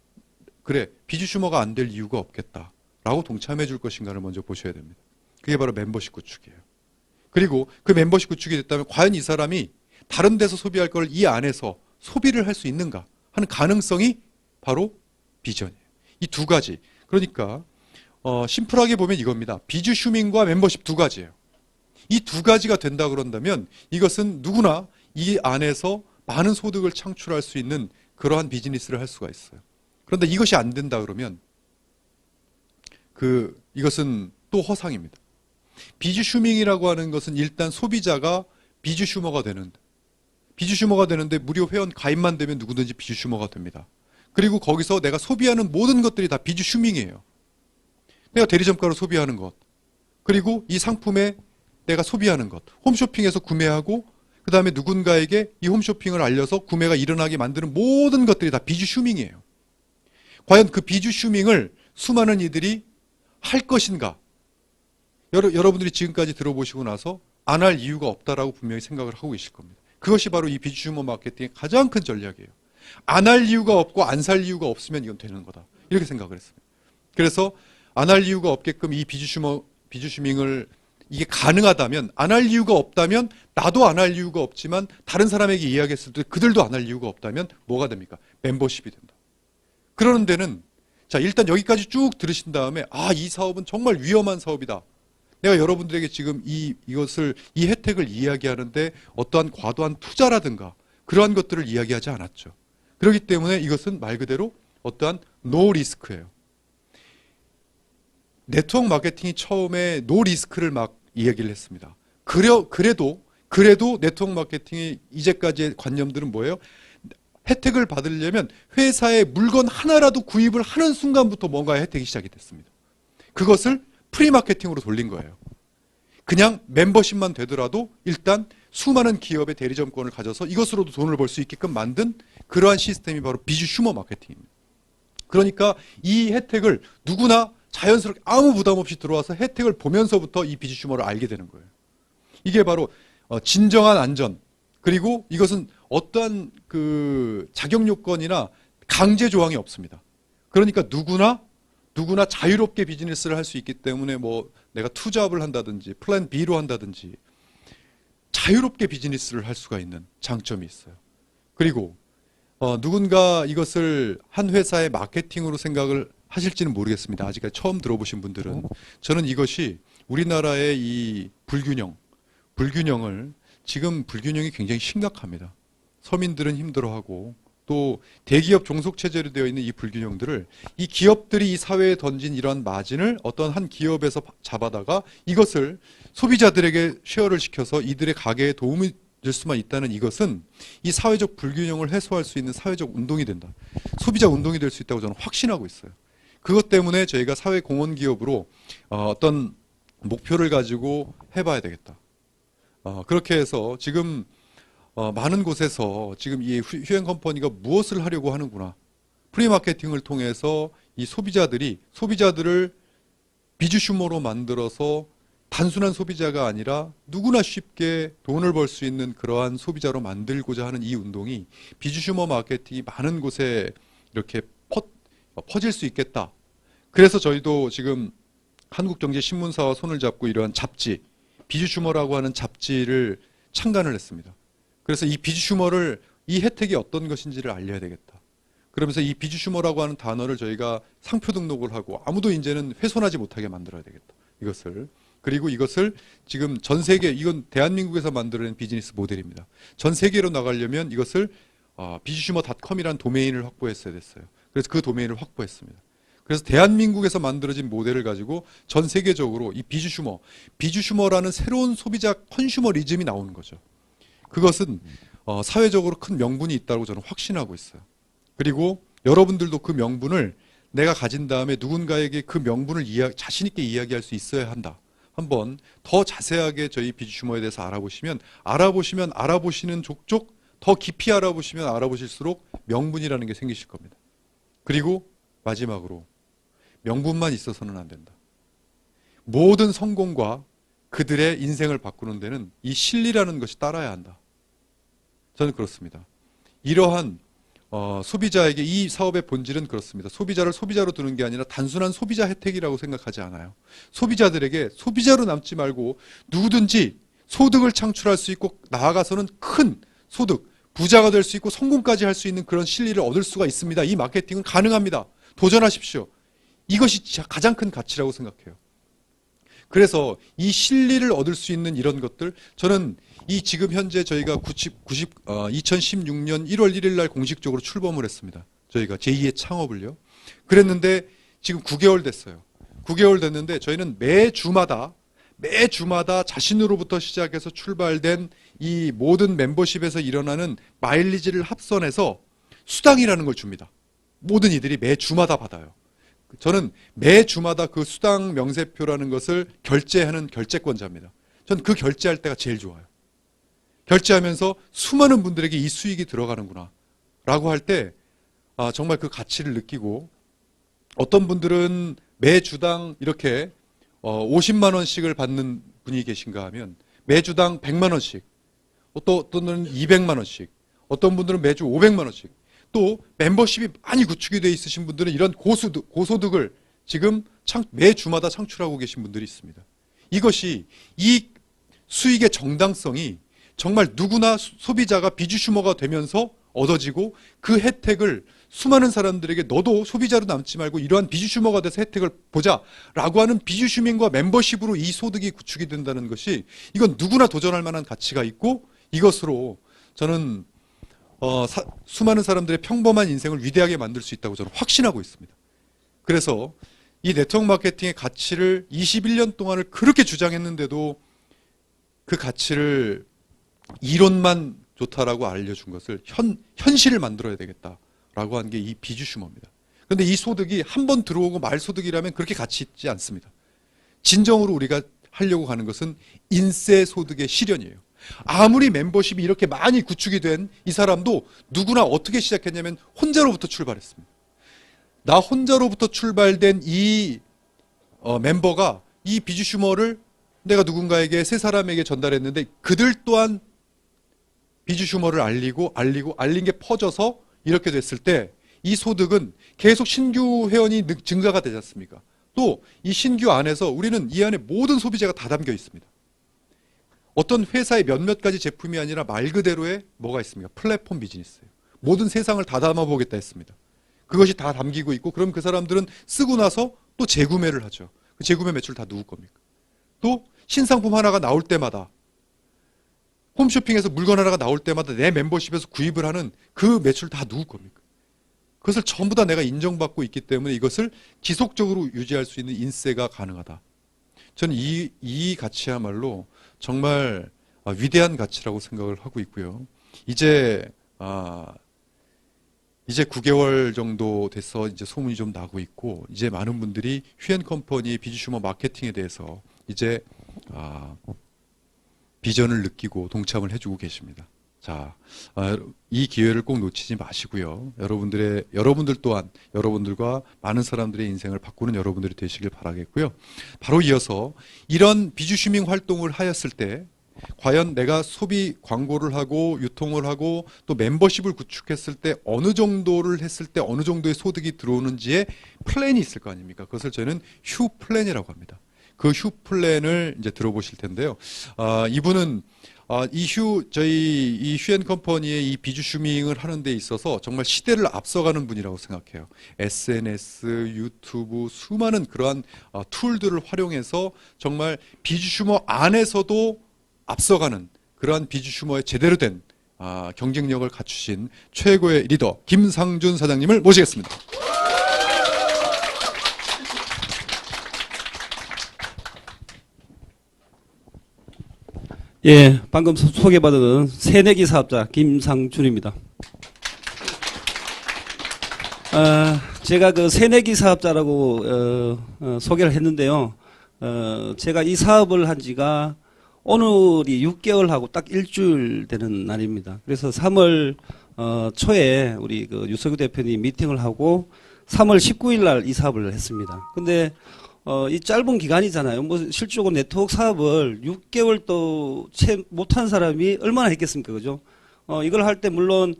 그래, 비주슈머가 안 될 이유가 없겠다. 라고 동참해 줄 것인가를 먼저 보셔야 됩니다. 그게 바로 멤버십 구축이에요. 그리고 그 멤버십 구축이 됐다면 과연 이 사람이 다른 데서 소비할 걸 이 안에서 소비를 할 수 있는가 하는 가능성이 바로 비전이에요. 이 두 가지. 그러니까 심플하게 보면 이겁니다. 비주슈밍과 멤버십 두 가지예요. 이 두 가지가 된다 그런다면 이것은 누구나 이 안에서 많은 소득을 창출할 수 있는 그러한 비즈니스를 할 수가 있어요. 그런데 이것이 안 된다 그러면 이것은 또 허상입니다. 비주슈밍이라고 하는 것은 일단 소비자가 비주슈머가 되는데 무료 회원 가입만 되면 누구든지 비주슈머가 됩니다. 그리고 거기서 내가 소비하는 모든 것들이 다 비주슈밍이에요. 내가 대리점가로 소비하는 것, 그리고 이 상품에 내가 소비하는 것, 홈쇼핑에서 구매하고 그 다음에 누군가에게 이 홈쇼핑을 알려서 구매가 일어나게 만드는 모든 것들이 다 비주슈밍이에요. 과연 그 비주슈밍을 수많은 이들이 할 것인가? 여러분들이 지금까지 들어보시고 나서 안 할 이유가 없다라고 분명히 생각을 하고 계실 겁니다. 그것이 바로 이 비주슈머 마케팅의 가장 큰 전략이에요. 안 할 이유가 없고 안 살 이유가 없으면 이건 되는 거다. 이렇게 생각을 했습니다. 그래서 안 할 이유가 없게끔 이 비주슈밍을 이게 가능하다면, 안 할 이유가 없다면 나도 안 할 이유가 없지만 다른 사람에게 이야기했을 때 그들도 안 할 이유가 없다면 뭐가 됩니까? membership이 된다. 그러는 데는 자, 일단 여기까지 쭉 들으신 다음에 이 사업은 정말 위험한 사업이다. 내가 여러분들에게 지금 이 혜택을 이야기하는데 어떠한 과도한 투자라든가 그러한 것들을 이야기하지 않았죠. 그렇기 때문에 이것은 말 그대로 어떠한 노 리스크예요. 네트워크 마케팅이 처음에 노 리스크를 막 이야기를 했습니다. 그래도 네트워크 마케팅의 이제까지의 관념들은 뭐예요? 혜택을 받으려면 회사에 물건 하나라도 구입을 하는 순간부터 뭔가 혜택이 시작이 됐습니다. 그것을 프리마케팅으로 돌린 거예요. 그냥 멤버십만 되더라도 일단 수많은 기업의 대리점권을 가져서 이것으로도 돈을 벌 수 있게끔 만든 그러한 시스템이 바로 비주슈머 마케팅입니다. 그러니까 이 혜택을 누구나 자연스럽게 아무 부담 없이 들어와서 혜택을 보면서부터 이 비주슈머를 알게 되는 거예요. 이게 바로 진정한 안전, 그리고 이것은 어떠한 자격 요건이나 강제 조항이 없습니다. 그러니까 누구나 자유롭게 비즈니스를 할 수 있기 때문에 뭐 내가 투잡을 한다든지 플랜 B로 한다든지 자유롭게 비즈니스를 할 수가 있는 장점이 있어요. 그리고 누군가 이것을 한 회사의 마케팅으로 생각을 하실지는 모르겠습니다. 아직까지 처음 들어보신 분들은. 저는 이것이 우리나라의 이 불균형을 지금 불균형이 굉장히 심각합니다. 서민들은 힘들어하고 또 대기업 종속체제로 되어 있는 이 불균형들을 이 기업들이 이 사회에 던진 이러한 마진을 어떤 한 기업에서 잡아다가 이것을 소비자들에게 쉐어를 시켜서 이들의 가게에 도움이 될 수만 있다는 이것은 이 사회적 불균형을 해소할 수 있는 사회적 운동이 된다. 소비자 운동이 될 수 있다고 저는 확신하고 있어요. 그것 때문에 저희가 사회공헌기업으로 어떤 목표를 가지고 해봐야 되겠다. 그렇게 해서 지금 많은 곳에서 지금 이 휴행 컴퍼니가 무엇을 하려고 하는구나. 프리마케팅을 통해서 이 소비자들을 비주슈머로 만들어서 단순한 소비자가 아니라 누구나 쉽게 돈을 벌 수 있는 그러한 소비자로 만들고자 하는 이 운동이 비주슈머 마케팅이 많은 곳에 이렇게 퍼질 수 있겠다. 그래서 저희도 지금 한국경제신문사와 손을 잡고 이러한 잡지, 비주슈머라고 하는 잡지를 창간을 했습니다. 그래서 이 비주슈머를 이 혜택이 어떤 것인지를 알려야 되겠다. 그러면서 이 비주슈머라고 하는 단어를 저희가 상표 등록을 하고 아무도 이제는 훼손하지 못하게 만들어야 되겠다. 이것을. 그리고 이것을 지금 전 세계, 이건 대한민국에서 만들어낸 비즈니스 모델입니다. 전 세계로 나가려면 이것을 비주슈머닷컴이라는 도메인을 확보했어야 됐어요. 그래서 그 도메인을 확보했습니다. 그래서 대한민국에서 만들어진 모델을 가지고 전 세계적으로 이 비주슈머라는 새로운 소비자 컨슈머리즘이 나오는 거죠. 그것은 사회적으로 큰 명분이 있다고 저는 확신하고 있어요. 그리고 여러분들도 그 명분을 내가 가진 다음에 누군가에게 그 명분을 자신 있게 이야기할 수 있어야 한다. 한번 더 자세하게 저희 비주슈머에 대해서 알아보시는 족족 더 깊이 알아보시면 알아보실수록 명분이라는 게 생기실 겁니다. 그리고 마지막으로 명분만 있어서는 안 된다. 모든 성공과 그들의 인생을 바꾸는 데는 이 실리라는 것이 따라야 한다. 저는 그렇습니다. 이러한 소비자에게 이 사업의 본질은 그렇습니다. 소비자를 소비자로 두는 게 아니라 단순한 소비자 혜택이라고 생각하지 않아요. 소비자들에게 소비자로 남지 말고 누구든지 소득을 창출할 수 있고 나아가서는 큰 소득, 부자가 될 수 있고 성공까지 할 수 있는 그런 실리를 얻을 수가 있습니다. 이 마케팅은 가능합니다. 도전하십시오. 이것이 가장 큰 가치라고 생각해요. 그래서 이 실리를 얻을 수 있는 이런 것들, 저는 이 지금 현재 저희가 2016년 1월 1일 날 공식적으로 출범을 했습니다. 저희가 제2의 창업을요. 그랬는데 지금 9개월 됐어요. 9개월 됐는데 저희는 매주마다 자신으로부터 시작해서 출발된 이 모든 멤버십에서 일어나는 마일리지를 합산해서 수당이라는 걸 줍니다. 모든 이들이 매주마다 받아요. 저는 매주마다 그 수당 명세표라는 것을 결제하는 결제권자입니다. 전 그 결제할 때가 제일 좋아요. 결제하면서 수많은 분들에게 이 수익이 들어가는구나 라고 할 때 정말 그 가치를 느끼고, 어떤 분들은 매주당 이렇게 50만 원씩을 받는 분이 계신가 하면 매주당 100만 원씩, 어떤 분들은 200만 원씩, 어떤 분들은 매주 500만 원씩, 또 멤버십이 많이 구축이 되어 있으신 분들은 이런 고소득을 지금 매주마다 창출하고 계신 분들이 있습니다. 이것이 이 수익의 정당성이 정말 누구나 소비자가 비주슈머가 되면서 얻어지고, 그 혜택을 수많은 사람들에게 너도 소비자로 남지 말고 이러한 비주슈머가 돼서 혜택을 보자라고 하는 비주슈민과 멤버십으로 이 소득이 구축이 된다는 것이, 이건 누구나 도전할 만한 가치가 있고, 이것으로 저는 수많은 사람들의 평범한 인생을 위대하게 만들 수 있다고 저는 확신하고 있습니다. 그래서 이 네트워크 마케팅의 가치를 21년 동안을 그렇게 주장했는데도 그 가치를 이론만 좋다라고 알려준 것을 현실을 만들어야 되겠다라고 한 게 이 비주슈머입니다. 그런데 이 소득이 한 번 들어오고 말 소득이라면 그렇게 가치 있지 않습니다. 진정으로 우리가 하려고 하는 것은 인세 소득의 실현이에요. 아무리 멤버십이 이렇게 많이 구축이 된 이 사람도 누구나 어떻게 시작했냐면 혼자로부터 출발했습니다. 나 혼자로부터 출발된 이 멤버가 이 비주슈머를 내가 누군가에게, 세 사람에게 전달했는데 그들 또한 비주슈머를 알린 게 퍼져서 이렇게 됐을 때 이 소득은 계속 신규 회원이 증가가 되지 않습니까? 또 이 신규 안에서 우리는 이 안에 모든 소비자가 다 담겨 있습니다. 어떤 회사의 몇몇 가지 제품이 아니라 말 그대로의 뭐가 있습니까? 플랫폼 비즈니스예요. 모든 세상을 다 담아보겠다 했습니다. 그것이 다 담기고 있고, 그럼 그 사람들은 쓰고 나서 또 재구매를 하죠. 그 재구매 매출 다 누구 겁니까? 또 신상품 하나가 나올 때마다, 홈쇼핑에서 물건 하나가 나올 때마다 내 멤버십에서 구입을 하는 그 매출 다 누구 겁니까? 그것을 전부 다 내가 인정받고 있기 때문에 이것을 지속적으로 유지할 수 있는 인세가 가능하다. 저는 이 가치야말로 정말 위대한 가치라고 생각을 하고 있고요. 이제 9개월 정도 돼서 이제 소문이 좀 나고 있고, 이제 많은 분들이 휴앤컴퍼니의 비즈슈머 마케팅에 대해서 이제 비전을 느끼고 동참을 해주고 계십니다. 자, 이 기회를 꼭 놓치지 마시고요. 여러분들 또한 여러분들과 많은 사람들의 인생을 바꾸는 여러분들이 되시길 바라겠고요. 바로 이어서 이런 비즈슈밍 활동을 하였을 때 과연 내가 소비 광고를 하고 유통을 하고 또 멤버십을 구축했을 때 어느 정도를 했을 때 어느 정도의 소득이 들어오는지의 플랜이 있을 거 아닙니까? 그것을 저희는 휴 플랜이라고 합니다. 그 휴 플랜을 이제 들어보실 텐데요. 이분은 저희 이 휴앤컴퍼니의 이 비즈슈밍을 하는 데 있어서 정말 시대를 앞서가는 분이라고 생각해요. SNS, 유튜브, 수많은 그러한 툴들을 활용해서 정말 비즈슈머 안에서도 앞서가는 그러한 비즈슈머의 제대로 된 경쟁력을 갖추신 최고의 리더 김상준 사장님을 모시겠습니다. 예, 방금 소개받은 새내기 사업자 김상준입니다. 제가 그 새내기 사업자라고 소개를 했는데요. 제가 이 사업을 한 지가 오늘이 6개월하고 딱 일주일 되는 날입니다. 그래서 3월 초에 우리 그 유석유 대표님 미팅을 하고 3월 19일 날 이 사업을 했습니다. 근데 이 짧은 기간이잖아요. 뭐 실질적으로 네트워크 사업을 6개월 또 채 못한 사람이 얼마나 했겠습니까, 그죠? 이걸 할 때 물론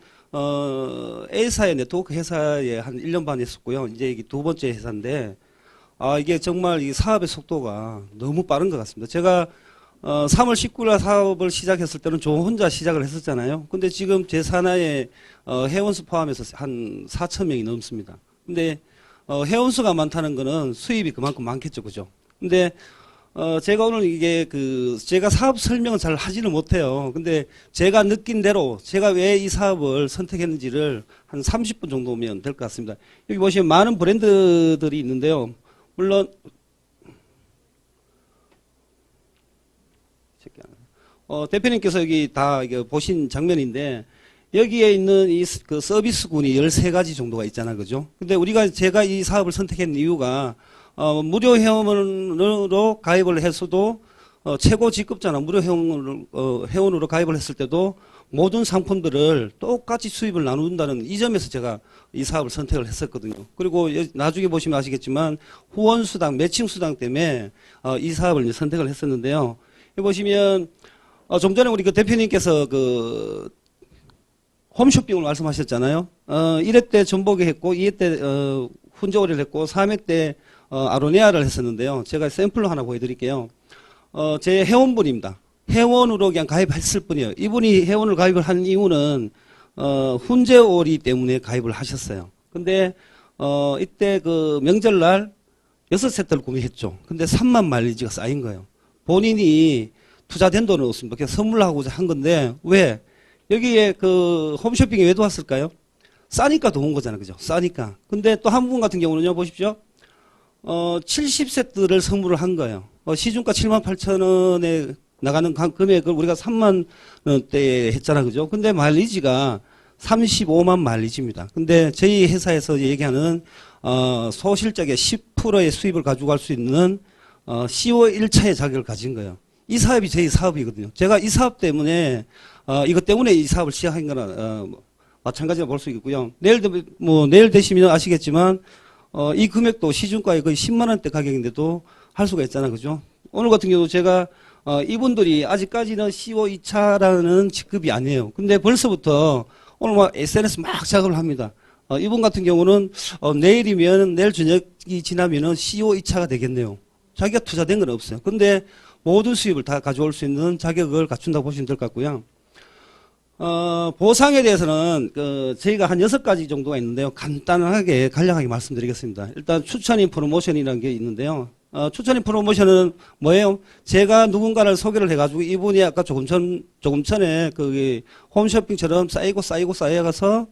A사의 네트워크 회사에 한 1년 반 했었고요. 이제 이게 두 번째 회사인데 이게 정말 이 사업의 속도가 너무 빠른 것 같습니다. 제가 3월 19일 날 사업을 시작했을 때는 저 혼자 시작을 했었잖아요. 근데 지금 제 산하에 회원수 포함해서 한 4천 명이 넘습니다. 근데 회원수가 많다는 거는 수입이 그만큼 많겠죠, 그죠? 근데 제가 오늘 이게 제가 사업 설명을 잘 하지는 못해요. 근데 제가 느낀 대로 제가 왜 이 사업을 선택했는지를 한 30분 정도면 될 것 같습니다. 여기 보시면 많은 브랜드들이 있는데요. 물론 대표님께서 여기 다 보신 장면인데 여기에 있는 그 서비스군이 13가지 정도가 있잖아요. 그죠? 근데 제가 이 사업을 선택한 이유가, 무료 회원으로 가입을 했어도, 최고 직급자나 무료 회원으로 가입을 했을 때도 모든 상품들을 똑같이 수입을 나눈다는 이 점에서 제가 이 사업을 선택을 했었거든요. 그리고 나중에 보시면 아시겠지만 후원수당, 매칭수당 때문에 이 사업을 선택을 했었는데요. 여기 보시면, 좀 전에 우리 그 대표님께서 홈쇼핑을 말씀하셨잖아요. 1회 때 전복에 했고, 2회 때 훈저오리를 했고, 3회 때 아로니아를 했었는데요. 제가 샘플로 하나 보여드릴게요. 제 회원분입니다. 회원으로 그냥 가입했을 뿐이에요. 이분이 회원을 가입을 한 이유는 훈제오리 때문에 가입을 하셨어요. 근데 이때 그 명절날 6세트를 구매했죠. 근데 3만 마일리지가 쌓인 거예요. 본인이 투자된 돈은 없습니다. 그냥 선물하고자 한 건데, 왜? 여기에 그 홈쇼핑에 왜 들어왔을까요? 싸니까 들어온 거잖아요. 그죠? 싸니까. 근데 또 한 분 같은 경우는요, 보십시오. 70세트를 선물을 한 거예요. 시중가 78,000원에 나가는 금액을 우리가 3만 원대에 했잖아요. 그죠? 근데 마일리지가 35만 마일리지입니다. 근데 저희 회사에서 얘기하는, 소실적의 10%의 수입을 가지고 갈 수 있는, CO 1차의 자격을 가진 거예요. 이 사업이 저희 사업이거든요. 제가 이 사업 때문에, 이것 때문에 이 사업을 시작한 거나, 마찬가지로 볼 수 있고요. 내일 되시면 아시겠지만, 이 금액도 시중가에 거의 10만 원대 가격인데도 할 수가 있잖아요. 그죠? 오늘 같은 경우 제가, 이분들이 아직까지는 CO 2차라는 직급이 아니에요. 근데 벌써부터 오늘 막 SNS 막 작업을 합니다. 이분 같은 경우는, 내일 저녁이 지나면은 CO 2차가 되겠네요. 자기가 투자된 건 없어요. 근데 모든 수입을 다 가져올 수 있는 자격을 갖춘다고 보시면 될 것 같고요. 보상에 대해서는 저희가 한 6가지 정도가 있는데요. 간단하게 간략하게 말씀드리겠습니다. 일단 추천인 프로모션이라는 게 있는데요. 추천인 프로모션은 뭐예요? 제가 누군가를 소개를 해가지고 이분이 아까 조금 전에 홈쇼핑처럼 쌓여가서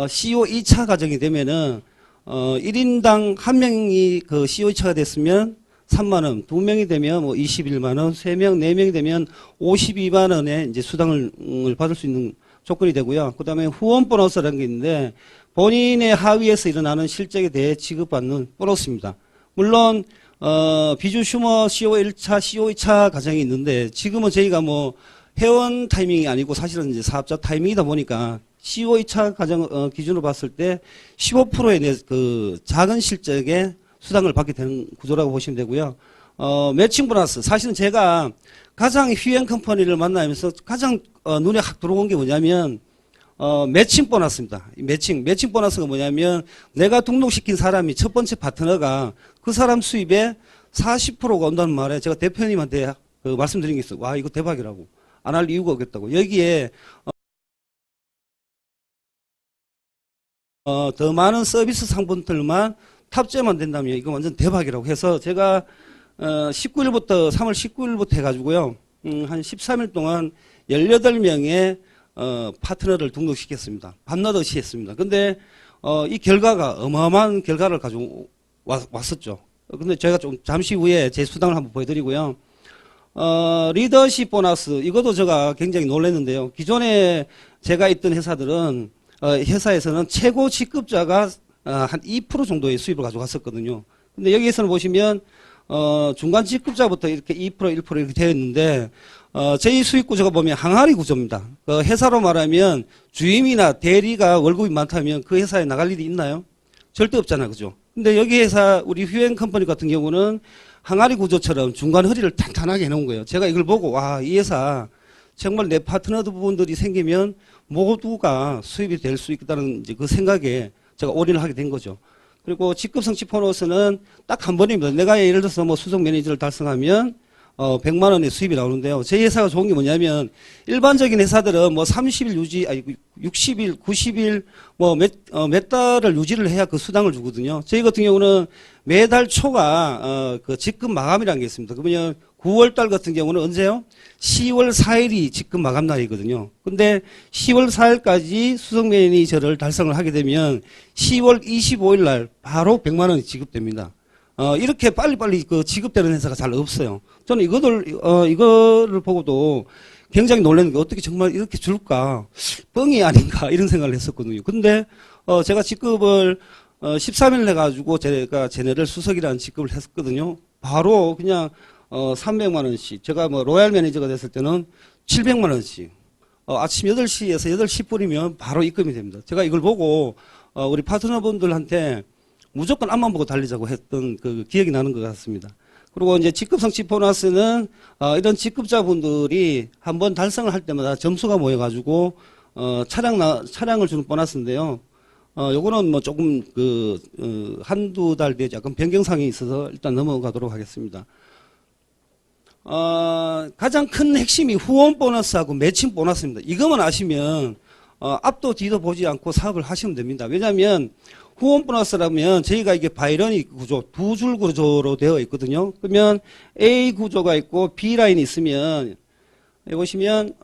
CO 2차 과정이 되면은 1인당 한 명이 그 CO 2차가 됐으면 3만 원, 2명이 되면 뭐 21만 원, 3명, 4명이 되면 52만 원의 이제 수당을 받을 수 있는 조건이 되고요. 그다음에 후원 보너스라는 게 있는데 본인의 하위에서 일어나는 실적에 대해 지급받는 보너스입니다. 물론 비주 슈머 CO 1차, CO 2차 과정이 있는데 지금은 저희가 뭐 회원 타이밍이 아니고 사실은 이제 사업자 타이밍이다 보니까 CO 2차 과정 기준으로 봤을 때 15%의 그 작은 실적에 수당을 받게 되는 구조라고 보시면 되고요. 매칭 보너스. 사실은 제가 가장 휴행 컴퍼니를 만나면서 가장 눈에 확 들어온 게 뭐냐면 매칭 보너스입니다. 매칭 보너스가 뭐냐면 내가 등록시킨 사람이 첫 번째 파트너가 그 사람 수입의 40%가 온다는 말에 제가 대표님한테 말씀드린 게 있어요. 와, 이거 대박이라고. 안 할 이유가 없겠다고. 여기에 더 많은 서비스 상품들만 탑재만 된다면 이거 완전 대박이라고 해서 제가 19일부터 3월 19일부터 해가지고요. 한 13일 동안 18명의 파트너를 등록시켰습니다. 밤낮없이 했습니다. 근데 이 결과가 어마어마한 결과를 가지고 왔었죠. 근데 제가 좀 잠시 후에 제 수당을 한번 보여드리고요. 리더십 보너스 이것도 제가 굉장히 놀랐는데요. 기존에 제가 있던 회사들은 회사에서는 최고 직급자가 한 2% 정도의 수입을 가져갔었거든요. 근데 여기에서는 보시면 중간 직급자부터 이렇게 2% 1% 이렇게 되어 있는데 저희 수익 구조가 보면 항아리 구조입니다. 그 회사로 말하면 주임이나 대리가 월급이 많다면 그 회사에 나갈 일이 있나요? 절대 없잖아요. 그죠? 근데 여기 회사 우리 휴행 컴퍼니 같은 경우는 항아리 구조처럼 중간 허리를 탄탄하게 해놓은 거예요. 제가 이걸 보고 와, 이 회사 정말 내 파트너 부분들이 생기면 모두가 수입이 될 수 있다는 이제 그 생각에 제가 올인을 하게 된 거죠. 그리고 직급 성취 보너스는 딱 한 번입니다. 내가 예를 들어서 뭐 수석 매니저를 달성하면 100만 원의 수입이 나오는데요. 저희 회사가 좋은 게 뭐냐면 일반적인 회사들은 뭐 30일 유지, 아니 60일, 90일 뭐 몇 달을 유지를 해야 그 수당을 주거든요. 저희 같은 경우는 매달 초가 그 직급 마감이라는 게 있습니다. 그러면 9월 달 같은 경우는 언제요? 10월 4일이 직급 마감 날이거든요. 근데 10월 4일까지 수석 매니저를 달성을 하게 되면 10월 25일 날 바로 100만 원이 지급됩니다. 이렇게 빨리빨리 그 지급되는 회사가 잘 없어요. 저는 이거를 보고도 굉장히 놀랐는 게 어떻게 정말 이렇게 줄까? 뻥이 아닌가? 이런 생각을 했었거든요. 근데, 제가 직급을, 13일 해가지고 제가 제네럴 수석이라는 직급을 했었거든요. 바로 그냥, 300만 원씩. 제가 뭐 로얄 매니저가 됐을 때는 700만 원씩. 아침 8시에서 8시 10분이면 바로 입금이 됩니다. 제가 이걸 보고, 우리 파트너분들한테 무조건 앞만 보고 달리자고 했던 그 기억이 나는 것 같습니다. 그리고 이제 직급 성취 보너스는 이런 직급자분들이 한번 달성을 할 때마다 점수가 모여가지고 차량을 주는 보너스인데요. 요거는 뭐 조금 한두 달 뒤에 약간 변경사항이 있어서 일단 넘어가도록 하겠습니다. 가장 큰 핵심이 후원 보너스하고 매칭 보너스입니다. 이것만 아시면 앞도 뒤도 보지 않고 사업을 하시면 됩니다. 왜냐하면 후원 보너스라면 저희가 이게 바이러닉 구조, 두 줄 구조로 되어 있거든요. 그러면 A 구조가 있고 B 라인이 있으면 여기 보시면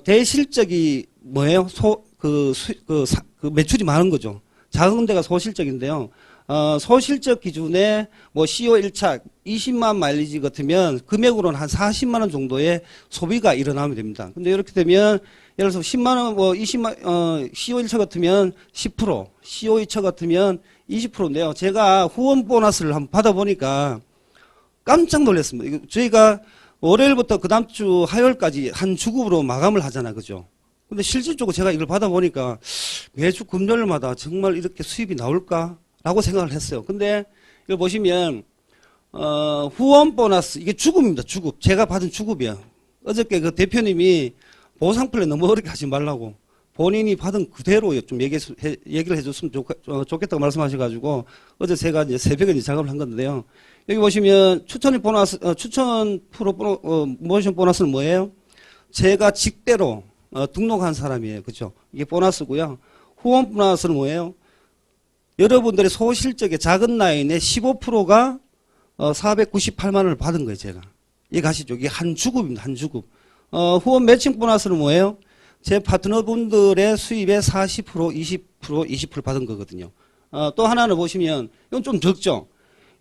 대실적이 뭐예요? 매출이 많은 거죠. 작은 데가 소실적인데요. 소실적 기준에 뭐 CO 1차 20만 마일리지 같으면 금액으로는 한 40만 원 정도의 소비가 일어나면 됩니다. 근데 이렇게 되면 예를 들어서 10만 원, 뭐 20만, CO 1차 같으면 10%, CO 2차 같으면 20%인데요. 제가 후원 보너스를 한번 받아보니까 깜짝 놀랐습니다. 저희가 월요일부터 그 다음 주 화요일까지 한 주급으로 마감을 하잖아요. 그죠? 근데 실질적으로 제가 이걸 받아보니까 매주 금요일마다 정말 이렇게 수입이 나올까? 라고 생각을 했어요. 근데 이걸 보시면, 후원 보너스, 이게 주급입니다. 주급. 제가 받은 주급이야. 어저께 그 대표님이 보상 플랜 너무 어렵게 하지 말라고 본인이 받은 그대로 좀 얘기를 해줬으면 좋겠다고 말씀하셔가지고 어제 제가 이제 새벽에 이제 작업을 한 건데요. 여기 보시면 추천 프로 모션 보너스는 뭐예요? 제가 직대로 등록한 사람이에요. 그죠? 이게 보너스고요. 후원 보너스는 뭐예요? 여러분들의 소실적의 작은 라인의 15%가 498만 원을 받은 거예요, 제가. 이해 가시죠? 이게 한 주급입니다, 한 주급. 후원 매칭 보너스는 뭐예요? 제 파트너분들의 수입의 40%, 20% 받은 거거든요. 또 하나는 보시면, 이건 좀 적죠?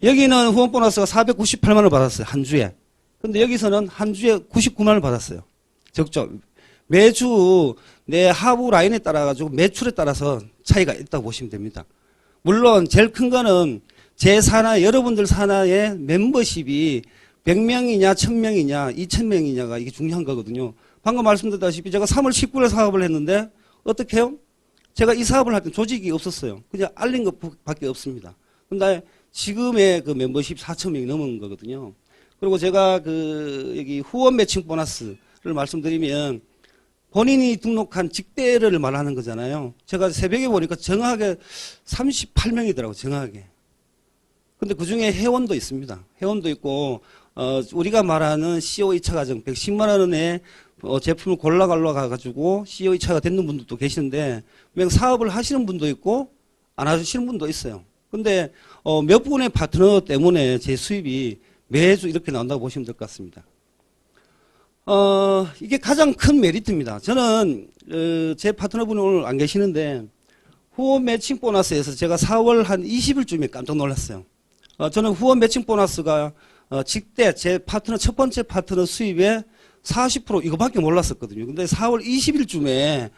여기는 후원 보너스가 498만 원을 받았어요, 한 주에. 근데 여기서는 한 주에 99만 원을 받았어요. 적죠? 매주 내 하부 라인에 따라가지고 매출에 따라서 차이가 있다고 보시면 됩니다. 물론 제일 큰 거는 제 산하, 여러분들 산하의 멤버십이 100명이냐, 1000명이냐, 2000명이냐가 이게 중요한 거거든요. 방금 말씀드렸다시피 제가 3월 19일에 사업을 했는데 어떻게 해요? 제가 이 사업을 할 때 조직이 없었어요. 그냥 알린 것밖에 없습니다. 근데 지금의 그 멤버십 4,000명이 넘은 거거든요. 그리고 제가 여기 후원 매칭 보너스를 말씀드리면 본인이 등록한 직대를 말하는 거잖아요. 제가 새벽에 보니까 정확하게 38명이더라고요, 정확하게. 근데 그 중에 회원도 있습니다. 회원도 있고, 우리가 말하는 CO 2차 과정, 110만 원의 제품을 골라가지고 CO 2차가 되는 분들도 계시는데, 그냥 사업을 하시는 분도 있고, 안 하시는 분도 있어요. 근데, 몇 분의 파트너 때문에 제 수입이 매주 이렇게 나온다고 보시면 될 것 같습니다. 이게 가장 큰 메리트입니다. 저는, 제 파트너분이 오늘 안 계시는데, 후원 매칭 보너스에서 제가 4월 한 20일쯤에 깜짝 놀랐어요. 저는 후원 매칭 보너스가, 직대, 제 파트너, 첫 번째 파트너 수입의 40% 이거밖에 몰랐었거든요. 근데 4월 20일쯤에,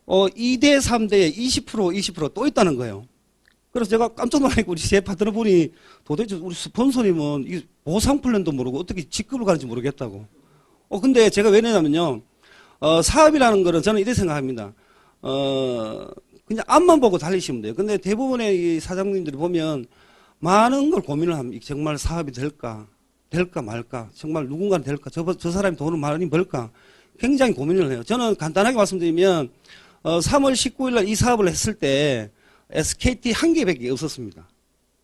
2대, 3대에 20% 또 있다는 거예요. 그래서 제가 깜짝 놀라고 우리 제 파트너분이 도대체 우리 스폰서님은 이 보상 플랜도 모르고 어떻게 직급을 가는지 모르겠다고. 근데 제가 왜 내냐면요. 사업이라는 거는 저는 이렇게 생각합니다. 그냥 앞만 보고 달리시면 돼요. 근데 대부분의 이 사장님들이 보면 많은 걸 고민을 합니다. 정말 사업이 될까 말까? 정말 누군가는 될까? 저 사람이 돈을 많이 벌까? 굉장히 고민을 해요. 저는 간단하게 말씀드리면, 3월 19일 날 이 사업을 했을 때 SKT 한 개밖에 없었습니다.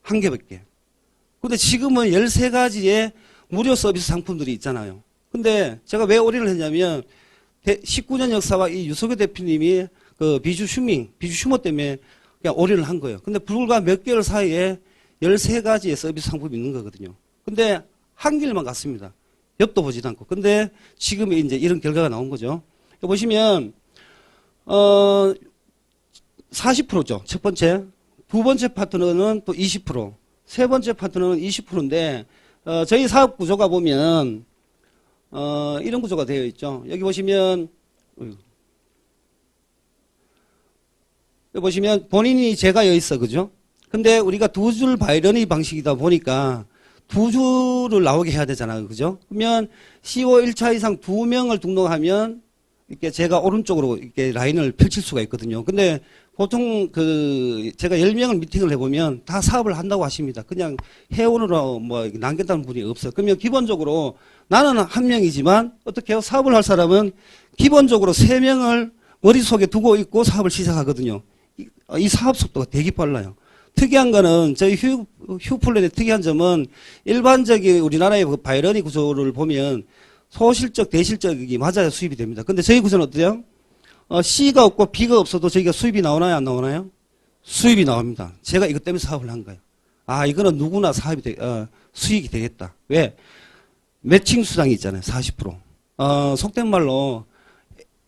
한 개밖에. 근데 지금은 13가지의 무료 서비스 상품들이 있잖아요. 근데 제가 왜 올인을 했냐면 19년 역사와 이 유석유 대표님이 그 비주 슈머 때문에 그냥 올인을 한 거예요. 근데 불과 몇 개월 사이에 13가지의 서비스 상품이 있는 거거든요. 근데 한 길만 갔습니다. 옆도 보지도 않고. 근데 지금 이제 이런 결과가 나온 거죠. 보시면 40%죠. 첫 번째. 두 번째 파트너는 또 20%. 세 번째 파트너는 20%인데 저희 사업 구조가 보면 이런 구조가 되어 있죠. 여기 보시면 본인이 제가 여기 있어, 그죠? 근데 우리가 두 줄 바이너리 방식이다 보니까 두 줄을 나오게 해야 되잖아요, 그죠? 그러면 CO 1차 이상 2명을 등록하면 이렇게 제가 오른쪽으로 이렇게 라인을 펼칠 수가 있거든요. 근데 보통 제가 10명을 미팅을 해보면 다 사업을 한다고 하십니다. 그냥 회원으로 남겠다는 분이 없어요. 그러면 기본적으로 나는 한 명이지만 어떻게 해요? 사업을 할 사람은 기본적으로 3명을 머릿속에 두고 있고 사업을 시작하거든요. 이 사업 속도가 되게 빨라요. 특이한 거는 저희 휴플랜의 특이한 점은 일반적인 우리나라의 바이너리 구조를 보면 소실적, 대실적이 맞아야 수입이 됩니다. 근데 저희 구조는 어때요? C가 없고 B가 없어도 저희가 수입이 나오나요? 안 나오나요? 수입이 나옵니다. 제가 이것 때문에 사업을 한 거예요. 이거는 누구나 수익이 되겠다. 왜? 매칭 수당이 있잖아요. 40%. 속된 말로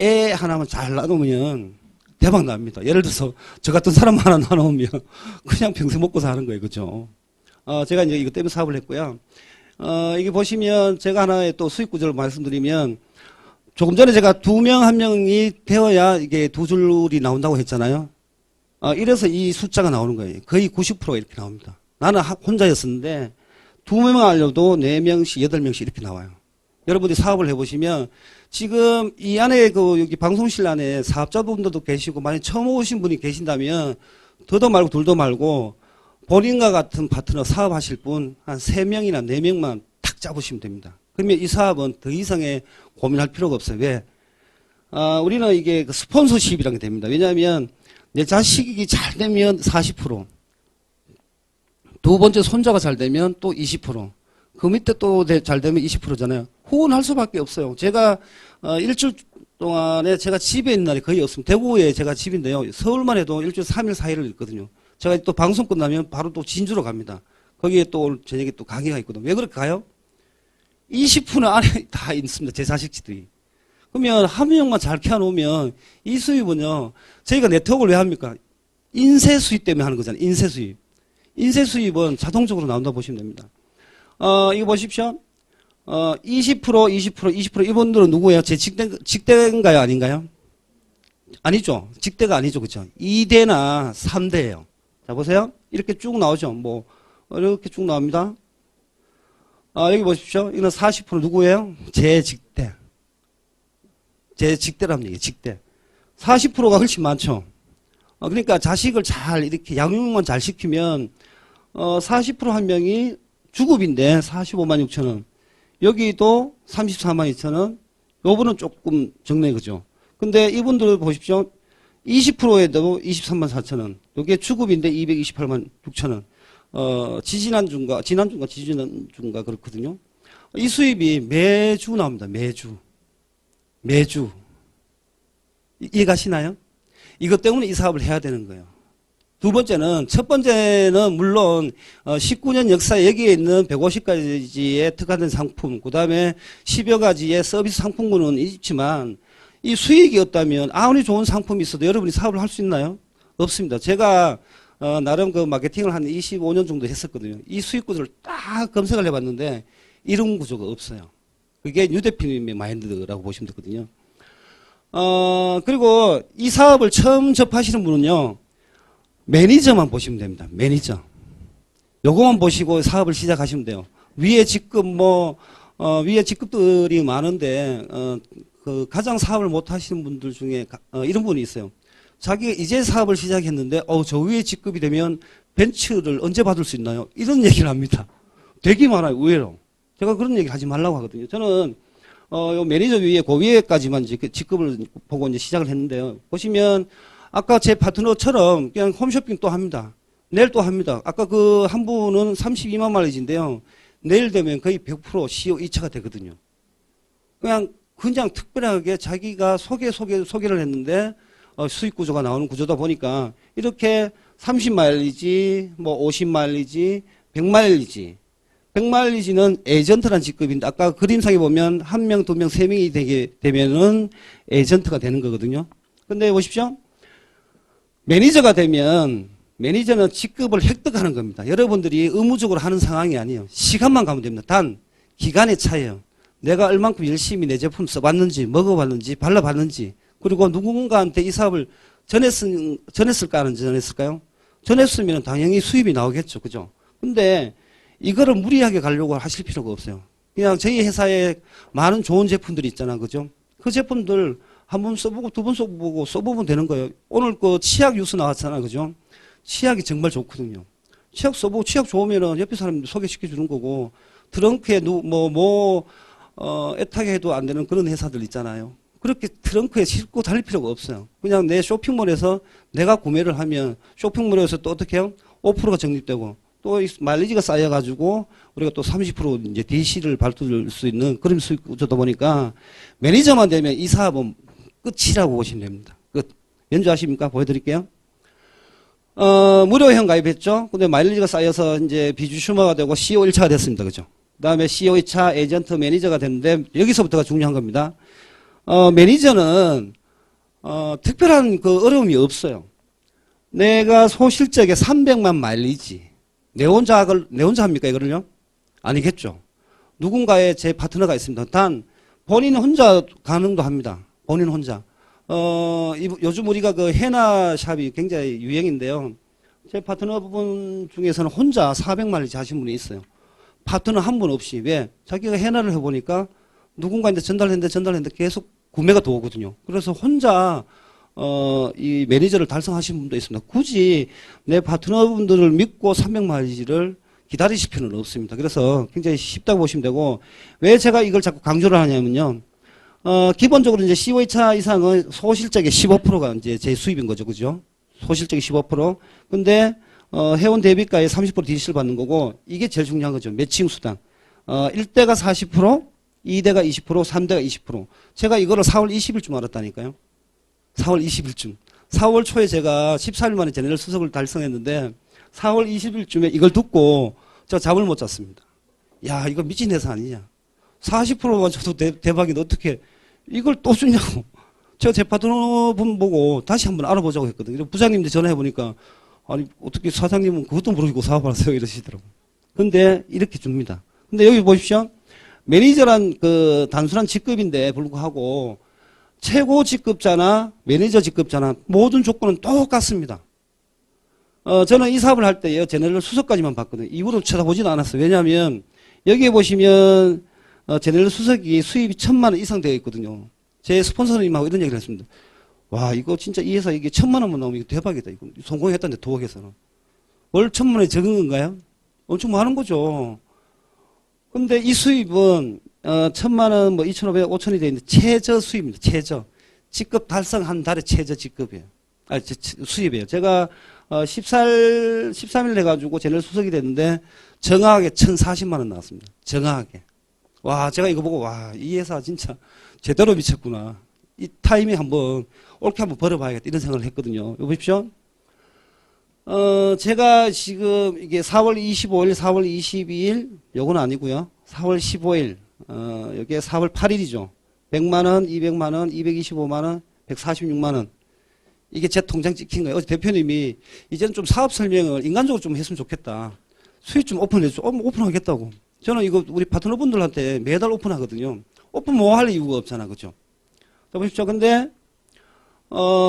애 하나만 잘 나누면 대박 납니다. 예를 들어서 저 같은 사람 하나 나누면 그냥 평생 먹고 사는 거예요. 그죠? 제가 이제 이것 때문에 사업을 했고요. 이게 보시면 제가 하나의 또 수익 구조를 말씀드리면 조금 전에 제가 2명, 1명이 되어야 이게 두 줄이 나온다고 했잖아요. 이래서 이 숫자가 나오는 거예요. 거의 90% 이렇게 나옵니다. 나는 혼자였었는데 2명 하려도 4명씩, 8명씩 이렇게 나와요. 여러분들이 사업을 해보시면 지금 이 안에 여기 방송실 안에 사업자분들도 계시고 만약 처음 오신 분이 계신다면 더도 말고 둘도 말고 본인과 같은 파트너 사업하실 분 한 3명이나 4명만 탁 잡으시면 됩니다. 그러면 이 사업은 더 이상의 고민할 필요가 없어요. 왜? 우리는 이게 스폰서십이라는 게 됩니다. 왜냐하면 내 자식이 잘 되면 40%, 두 번째 손자가 잘 되면 또 20%, 그 밑에 또 잘 되면 20%잖아요. 후원할 수밖에 없어요. 제가 일주일 동안에 제가 집에 있는 날이 거의 없습니다. 대구에 제가 집인데요. 서울만 해도 일주일 3일, 4일을 있거든요. 제가 또 방송 끝나면 바로 또 진주로 갑니다. 거기에 또 오늘 저녁에 또 강의가 있거든요. 왜 그렇게 가요? 20분 안에 다 있습니다. 제 자식들이. 그러면 한 명만 잘 키워놓으면 이 수입은요. 저희가 네트워크를 왜 합니까? 인쇄 수입 때문에 하는 거잖아요. 인쇄 수입. 인쇄 수입은 자동적으로 나온다 보시면 됩니다. 이거 보십시오. 20% 이분들은 누구예요? 제 직대인가요? 아닌가요? 아니죠. 직대가 아니죠. 그죠? 2대나 3대예요. 자, 보세요. 이렇게 쭉 나오죠. 뭐, 이렇게 쭉 나옵니다. 여기 보십시오. 이거는 40% 누구예요? 제 직대. 제 직대란 얘기예요. 직대. 40%가 훨씬 많죠. 그러니까 자식을 잘 이렇게 양육만 잘 시키면 40% 한 명이 주급인데 45만 6천 원. 여기도 34만 2천 원. 요분은 조금 적네 그죠. 근데 이분들 보십시오. 20%에도 23만 4천 원. 요게 주급인데 228만 6천 원. 지난주인가 그렇거든요. 이 수입이 매주 나옵니다. 매주. 이해가시나요? 이것 때문에 이 사업을 해야 되는 거예요. 두 번째는, 첫 번째는 물론 19년 역사에 여기에 있는 150가지의 특화된 상품, 그 다음에 10여 가지의 서비스 상품군은 있지만 이 수익이 없다면 아무리 좋은 상품이 있어도 여러분이 사업을 할 수 있나요? 없습니다. 제가 나름 그 마케팅을 한 25년 정도 했었거든요. 이 수익 구조를 딱 검색을 해봤는데 이런 구조가 없어요. 그게 뉴 대표님의 마인드라고 보시면 되거든요. 그리고 이 사업을 처음 접하시는 분은요, 매니저만 보시면 됩니다. 매니저. 요거만 보시고 사업을 시작하시면 돼요. 위에 직급 위에 직급들이 많은데, 그 가장 사업을 못 하시는 분들 중에 이런 분이 있어요. 자기가 이제 사업을 시작했는데, 저 위에 직급이 되면 벤츠를 언제 받을 수 있나요? 이런 얘기를 합니다. 되게 많아요, 의외로. 제가 그런 얘기 하지 말라고 하거든요. 저는 요 매니저 위에 그 위에까지만 이제 직급을 보고 이제 시작을 했는데요. 보시면 아까 제 파트너처럼 그냥 홈쇼핑 또 합니다. 내일 또 합니다. 아까 그 한 분은 32만 마일리지인데요. 내일 되면 거의 100% CO 2차가 되거든요. 그냥 특별하게 자기가 소개를 했는데 수익 구조가 나오는 구조다 보니까 이렇게 30마일리지, 뭐 50마일리지, 100마일리지. 100마일리지는 에이전트란 직급인데 아까 그림상에 보면 1명, 2명, 3명이 되게 되면은 에이전트가 되는 거거든요. 근데 보십시오. 매니저가 되면 매니저는 직급을 획득하는 겁니다. 여러분들이 의무적으로 하는 상황이 아니에요. 시간만 가면 됩니다. 단 기간의 차이예요. 내가 얼만큼 열심히 내 제품 써봤는지, 먹어봤는지, 발라봤는지, 그리고 누군가한테 이 사업을 전했을까 안 전했을까요? 전했으면 당연히 수입이 나오겠죠. 그죠? 근데 이거를 무리하게 가려고 하실 필요가 없어요. 그냥 저희 회사에 많은 좋은 제품들이 있잖아. 그죠? 그 제품들 한 번 써보고 두 번 써보면 되는 거예요. 오늘 그 치약 뉴스 나왔잖아. 그죠? 치약이 정말 좋거든요. 치약 써보고 치약 좋으면은 옆에 사람들 소개시켜 주는 거고, 트렁크에 애타게 해도 안 되는 그런 회사들 있잖아요. 그렇게 트렁크에 싣고 달릴 필요가 없어요. 그냥 내 쇼핑몰에서 내가 구매를 하면 쇼핑몰에서 또 어떻게 해요? 5%가 적립되고 또 마일리지가 쌓여가지고 우리가 또 30% 이제 DC를 발굴할 수 있는 그런 수익 구조다 보니까 매니저만 되면 이 사업은 끝이라고 보시면 됩니다. 끝. 연주하십니까? 보여드릴게요. 무료형 가입했죠? 근데 마일리지가 쌓여서 이제 비주 슈머가 되고 CO 1차가 됐습니다. 그죠? 그 다음에 CO 2차 에이전트 매니저가 됐는데 여기서부터가 중요한 겁니다. 매니저는, 특별한 그 어려움이 없어요. 내가 소실적에 300만 마일리지. 내 혼자 합니까, 이거를요? 아니겠죠. 누군가의 제 파트너가 있습니다. 단, 본인 혼자 가능도 합니다. 본인 혼자. 요즘 우리가 그 헤나샵이 굉장히 유행인데요. 제 파트너분 중에서는 혼자 400마일리지 하신 분이 있어요. 파트너 한 분 없이. 왜? 자기가 헤나를 해보니까 누군가한테 전달했는데 계속 구매가 들어오거든요. 그래서 혼자 이 매니저를 달성하신 분도 있습니다. 굳이 내 파트너분들을 믿고 300마일리지를 기다리실 필요는 없습니다. 그래서 굉장히 쉽다고 보시면 되고, 왜 제가 이걸 자꾸 강조를 하냐면요. 기본적으로 이제 CO2차 이상은 소실적의 15%가 이제 제 수입인 거죠. 그죠? 소실적의 15%. 근데 회원 대비가의 30% DC를 받는 거고, 이게 제일 중요한 거죠. 매칭 수당. 1대가 40%, 2대가 20%, 3대가 20%. 제가 이거를 4월 20일쯤 알았다니까요. 4월 20일쯤. 4월 초에 제가 14일 만에 제네럴 수석을 달성했는데 4월 20일쯤에 이걸 듣고 제가 잠을 못 잤습니다. 야, 이거 미친 회사 아니냐. 40%만 줘도 대박인데 어떻게 이걸 또 주냐고. 제가 제 파트너분 보고 다시 한번 알아보자고 했거든요. 부장님한테 전화해보니까 아니 어떻게 사장님은 그것도 모르고 사업하세요 이러시더라고요. 근데 이렇게 줍니다. 근데 여기 보십시오. 매니저란 그 단순한 직급인데 불구하고 최고 직급자나 매니저 직급자나 모든 조건은 똑같습니다. 저는 이 사업을 할 때요, 제네럴 수석까지만 봤거든요. 이후로 쳐다보지는 않았어요. 왜냐하면 여기에 보시면 제네럴 수석이 수입이 1,000만 원 이상 되어 있거든요. 제 스폰서님하고 이런 얘기를 했습니다. 와, 이거 진짜 이 회사 이게 1,000만 원만 나오면 이거 대박이다. 이거 성공했다는데 도학에서는. 월 1,000만 원이 적은 건가요? 엄청 많은 거죠. 근데 이 수입은 1,000만 원, 뭐 2,500, 5,000이 되어 있는데 최저 수입입니다. 최저. 직급 달성 한 달에 최저 직급이에요. 수입이에요. 제가 13일 해가지고 제네럴 수석이 됐는데 정확하게 1,040만 원 나왔습니다. 정확하게. 와, 제가 이거 보고 와, 이 회사 진짜 제대로 미쳤구나. 이 타이밍 한번 옳게 한번 벌어봐야겠다 이런 생각을 했거든요. 여기 보십시오. 제가 지금 이게 4월 25일, 4월 22일 요건 아니고요. 4월 15일 여기에 4월 8일이죠. 100만 원, 200만 원, 225만 원, 146만 원. 이게 제 통장 찍힌 거예요. 어제 대표님이 이제는 좀 사업 설명을 인간적으로 좀 했으면 좋겠다. 수익 좀 오픈해줘. 뭐 오픈하겠다고. 저는 이거 우리 파트너분들한테 매달 오픈하거든요. 오픈 뭐 할 이유가 없잖아. 그죠? 자, 보십시오. 근데,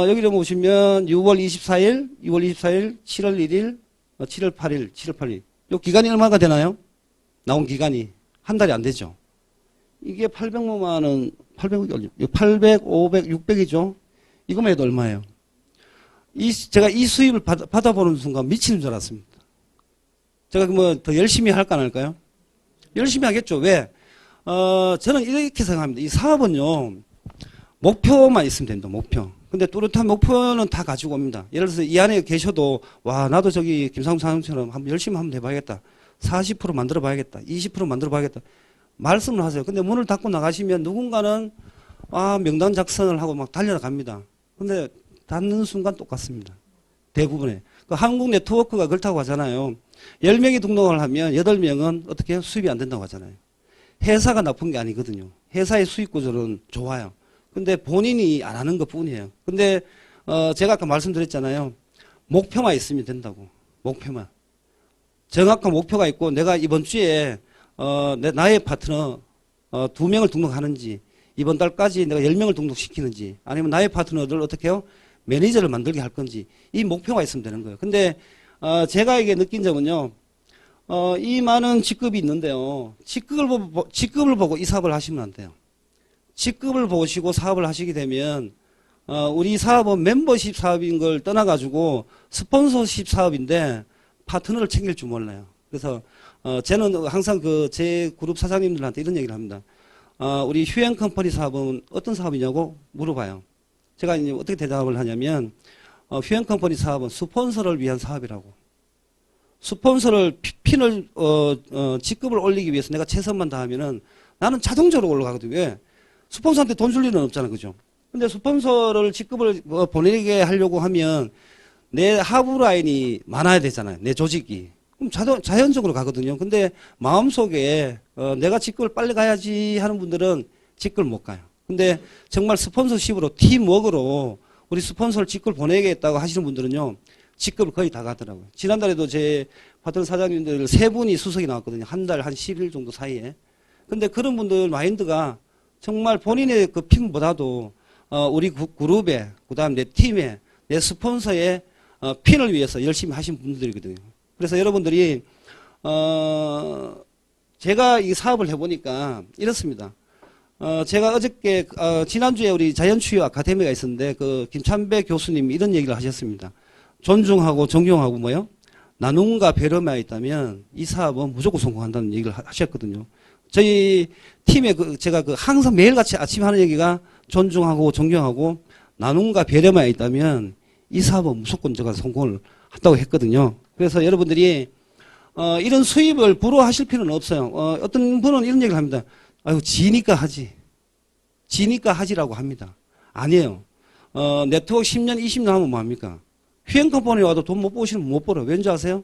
여기 좀 보시면 6월 24일, 6월 24일, 7월 1일, 7월 8일, 7월 8일. 요 기간이 얼마가 되나요? 나온 기간이. 한 달이 안 되죠. 이게 800만 원, 800, 500, 600이죠? 이거만 해도 얼마예요? 제가 이 수입을 받아보는 순간 미치는 줄 알았습니다. 제가 뭐 더 열심히 할까 안 할까요? 열심히 하겠죠. 왜? 저는 이렇게 생각합니다. 이 사업은요, 목표만 있으면 된다, 목표. 근데 뚜렷한 목표는 다 가지고 옵니다. 예를 들어서 이 안에 계셔도, 와, 나도 저기 김상훈 사장님처럼 한번 열심히 한번 해봐야겠다. 40% 만들어 봐야겠다. 20% 만들어 봐야겠다. 말씀을 하세요. 근데 문을 닫고 나가시면 누군가는, 명단 작성을 하고 막 달려나갑니다. 근데 닫는 순간 똑같습니다. 대부분의. 그 한국 네트워크가 그렇다고 하잖아요. 10명이 등록을 하면 8명은 어떻게 해요? 수입이 안 된다고 하잖아요. 회사가 나쁜 게 아니거든요. 회사의 수익 구조는 좋아요. 근데 본인이 안 하는 것 뿐이에요. 근데, 제가 아까 말씀드렸잖아요. 목표만 있으면 된다고. 목표만. 정확한 목표가 있고 내가 이번 주에, 나의 파트너, 2명을 등록하는지, 이번 달까지 내가 10명을 등록시키는지, 아니면 나의 파트너들 어떻게 해요? 매니저를 만들게 할 건지, 이 목표가 있으면 되는 거예요. 근데, 제가 이게 느낀 점은요, 이 많은 직급이 있는데요. 직급을 보고 이 사업을 하시면 안 돼요. 직급을 보시고 사업을 하시게 되면, 우리 사업은 멤버십 사업인 걸 떠나가지고 스폰서십 사업인데 파트너를 챙길 줄 몰라요. 그래서, 저는 항상 제 그룹 사장님들한테 이런 얘기를 합니다. 우리 휴행 컴퍼니 사업은 어떤 사업이냐고 물어봐요. 제가 이제 어떻게 대답을 하냐면, 휴행 컴퍼니 사업은 스폰서를 위한 사업이라고. 스폰서를 핀을 직급을 올리기 위해서 내가 최선만 다하면은 나는 자동적으로 올라가거든요. 왜? 스폰서한테 돈 줄 일은 없잖아, 그죠? 근데 스폰서를 직급을 보내게 하려고 하면 내 하부 라인이 많아야 되잖아요. 내 조직이. 그럼 자연적으로 가거든요. 근데 마음속에 내가 직급을 빨리 가야지 하는 분들은 직급을 못 가요. 근데 정말 스폰서십으로 팀워크로 우리 스폰서를 직급을 보내겠다고 하시는 분들은요. 직급을 거의 다 가더라고요. 지난달에도 제 파트너 사장님들 3분이 수석이 나왔거든요. 한 달 한 10일 정도 사이에. 근데 그런 분들 마인드가 정말 본인의 그 핀보다도 우리 그룹에, 그 다음 내 팀에, 내 스폰서의 핀을 위해서 열심히 하신 분들이거든요. 그래서 여러분들이 제가 이 사업을 해보니까 이렇습니다. 제가 어저께 지난주에 우리 자연치유 아카데미가 있었는데 그 김찬배 교수님이 이런 얘기를 하셨습니다. 존중하고 존경하고 뭐요? 나눔과 배려만 있다면 이 사업은 무조건 성공한다는 얘기를 하셨거든요. 저희 팀에 제가 항상 매일같이 아침에 하는 얘기가 존중하고 존경하고 나눔과 배려만 있다면 이 사업은 무조건 제가 성공을 한다고 했거든요. 그래서 여러분들이 이런 수입을 부러워하실 필요는 없어요. 어떤 분은 이런 얘기를 합니다. 아유, 지니까 하지. 지니까 하지라고 합니다. 아니에요. 네트워크 10년, 20년 하면 뭐합니까? 휘행컴퍼니 와도 돈 못 버시면 못 벌어요. 왠지 아세요?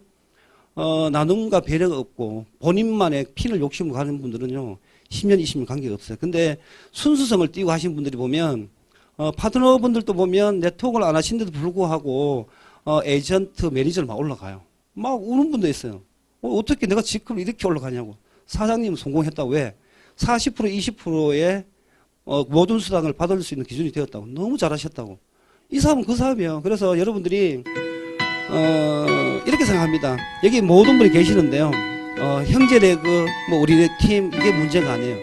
나눔과 배려가 없고 본인만의 핀을 욕심을 가는 분들은요, 10년, 20년 관계가 없어요. 근데 순수성을 띄고 하신 분들이 보면, 파트너분들도 보면 네트워크를 안 하신데도 불구하고, 에이전트, 매니저를 막 올라가요. 막 우는 분도 있어요. 어떻게 내가 직급을 이렇게 올라가냐고. 사장님은 성공했다고. 왜? 40%, 20%의 모든 수당을 받을 수 있는 기준이 되었다고. 너무 잘하셨다고. 이 사업은 그 사업이에요. 그래서 여러분들이 이렇게 생각합니다. 여기 모든 분이 계시는데요. 형제레그, 뭐 우리 팀 이게 문제가 아니에요.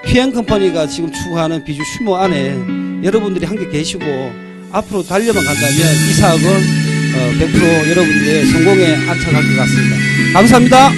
휘행컴퍼니가 지금 추구하는 비주 슈모 안에 여러분들이 함께 계시고 앞으로 달려만 간다면 이 사업은 100% 여러분들의 성공에 안착할 것 같습니다. 감사합니다.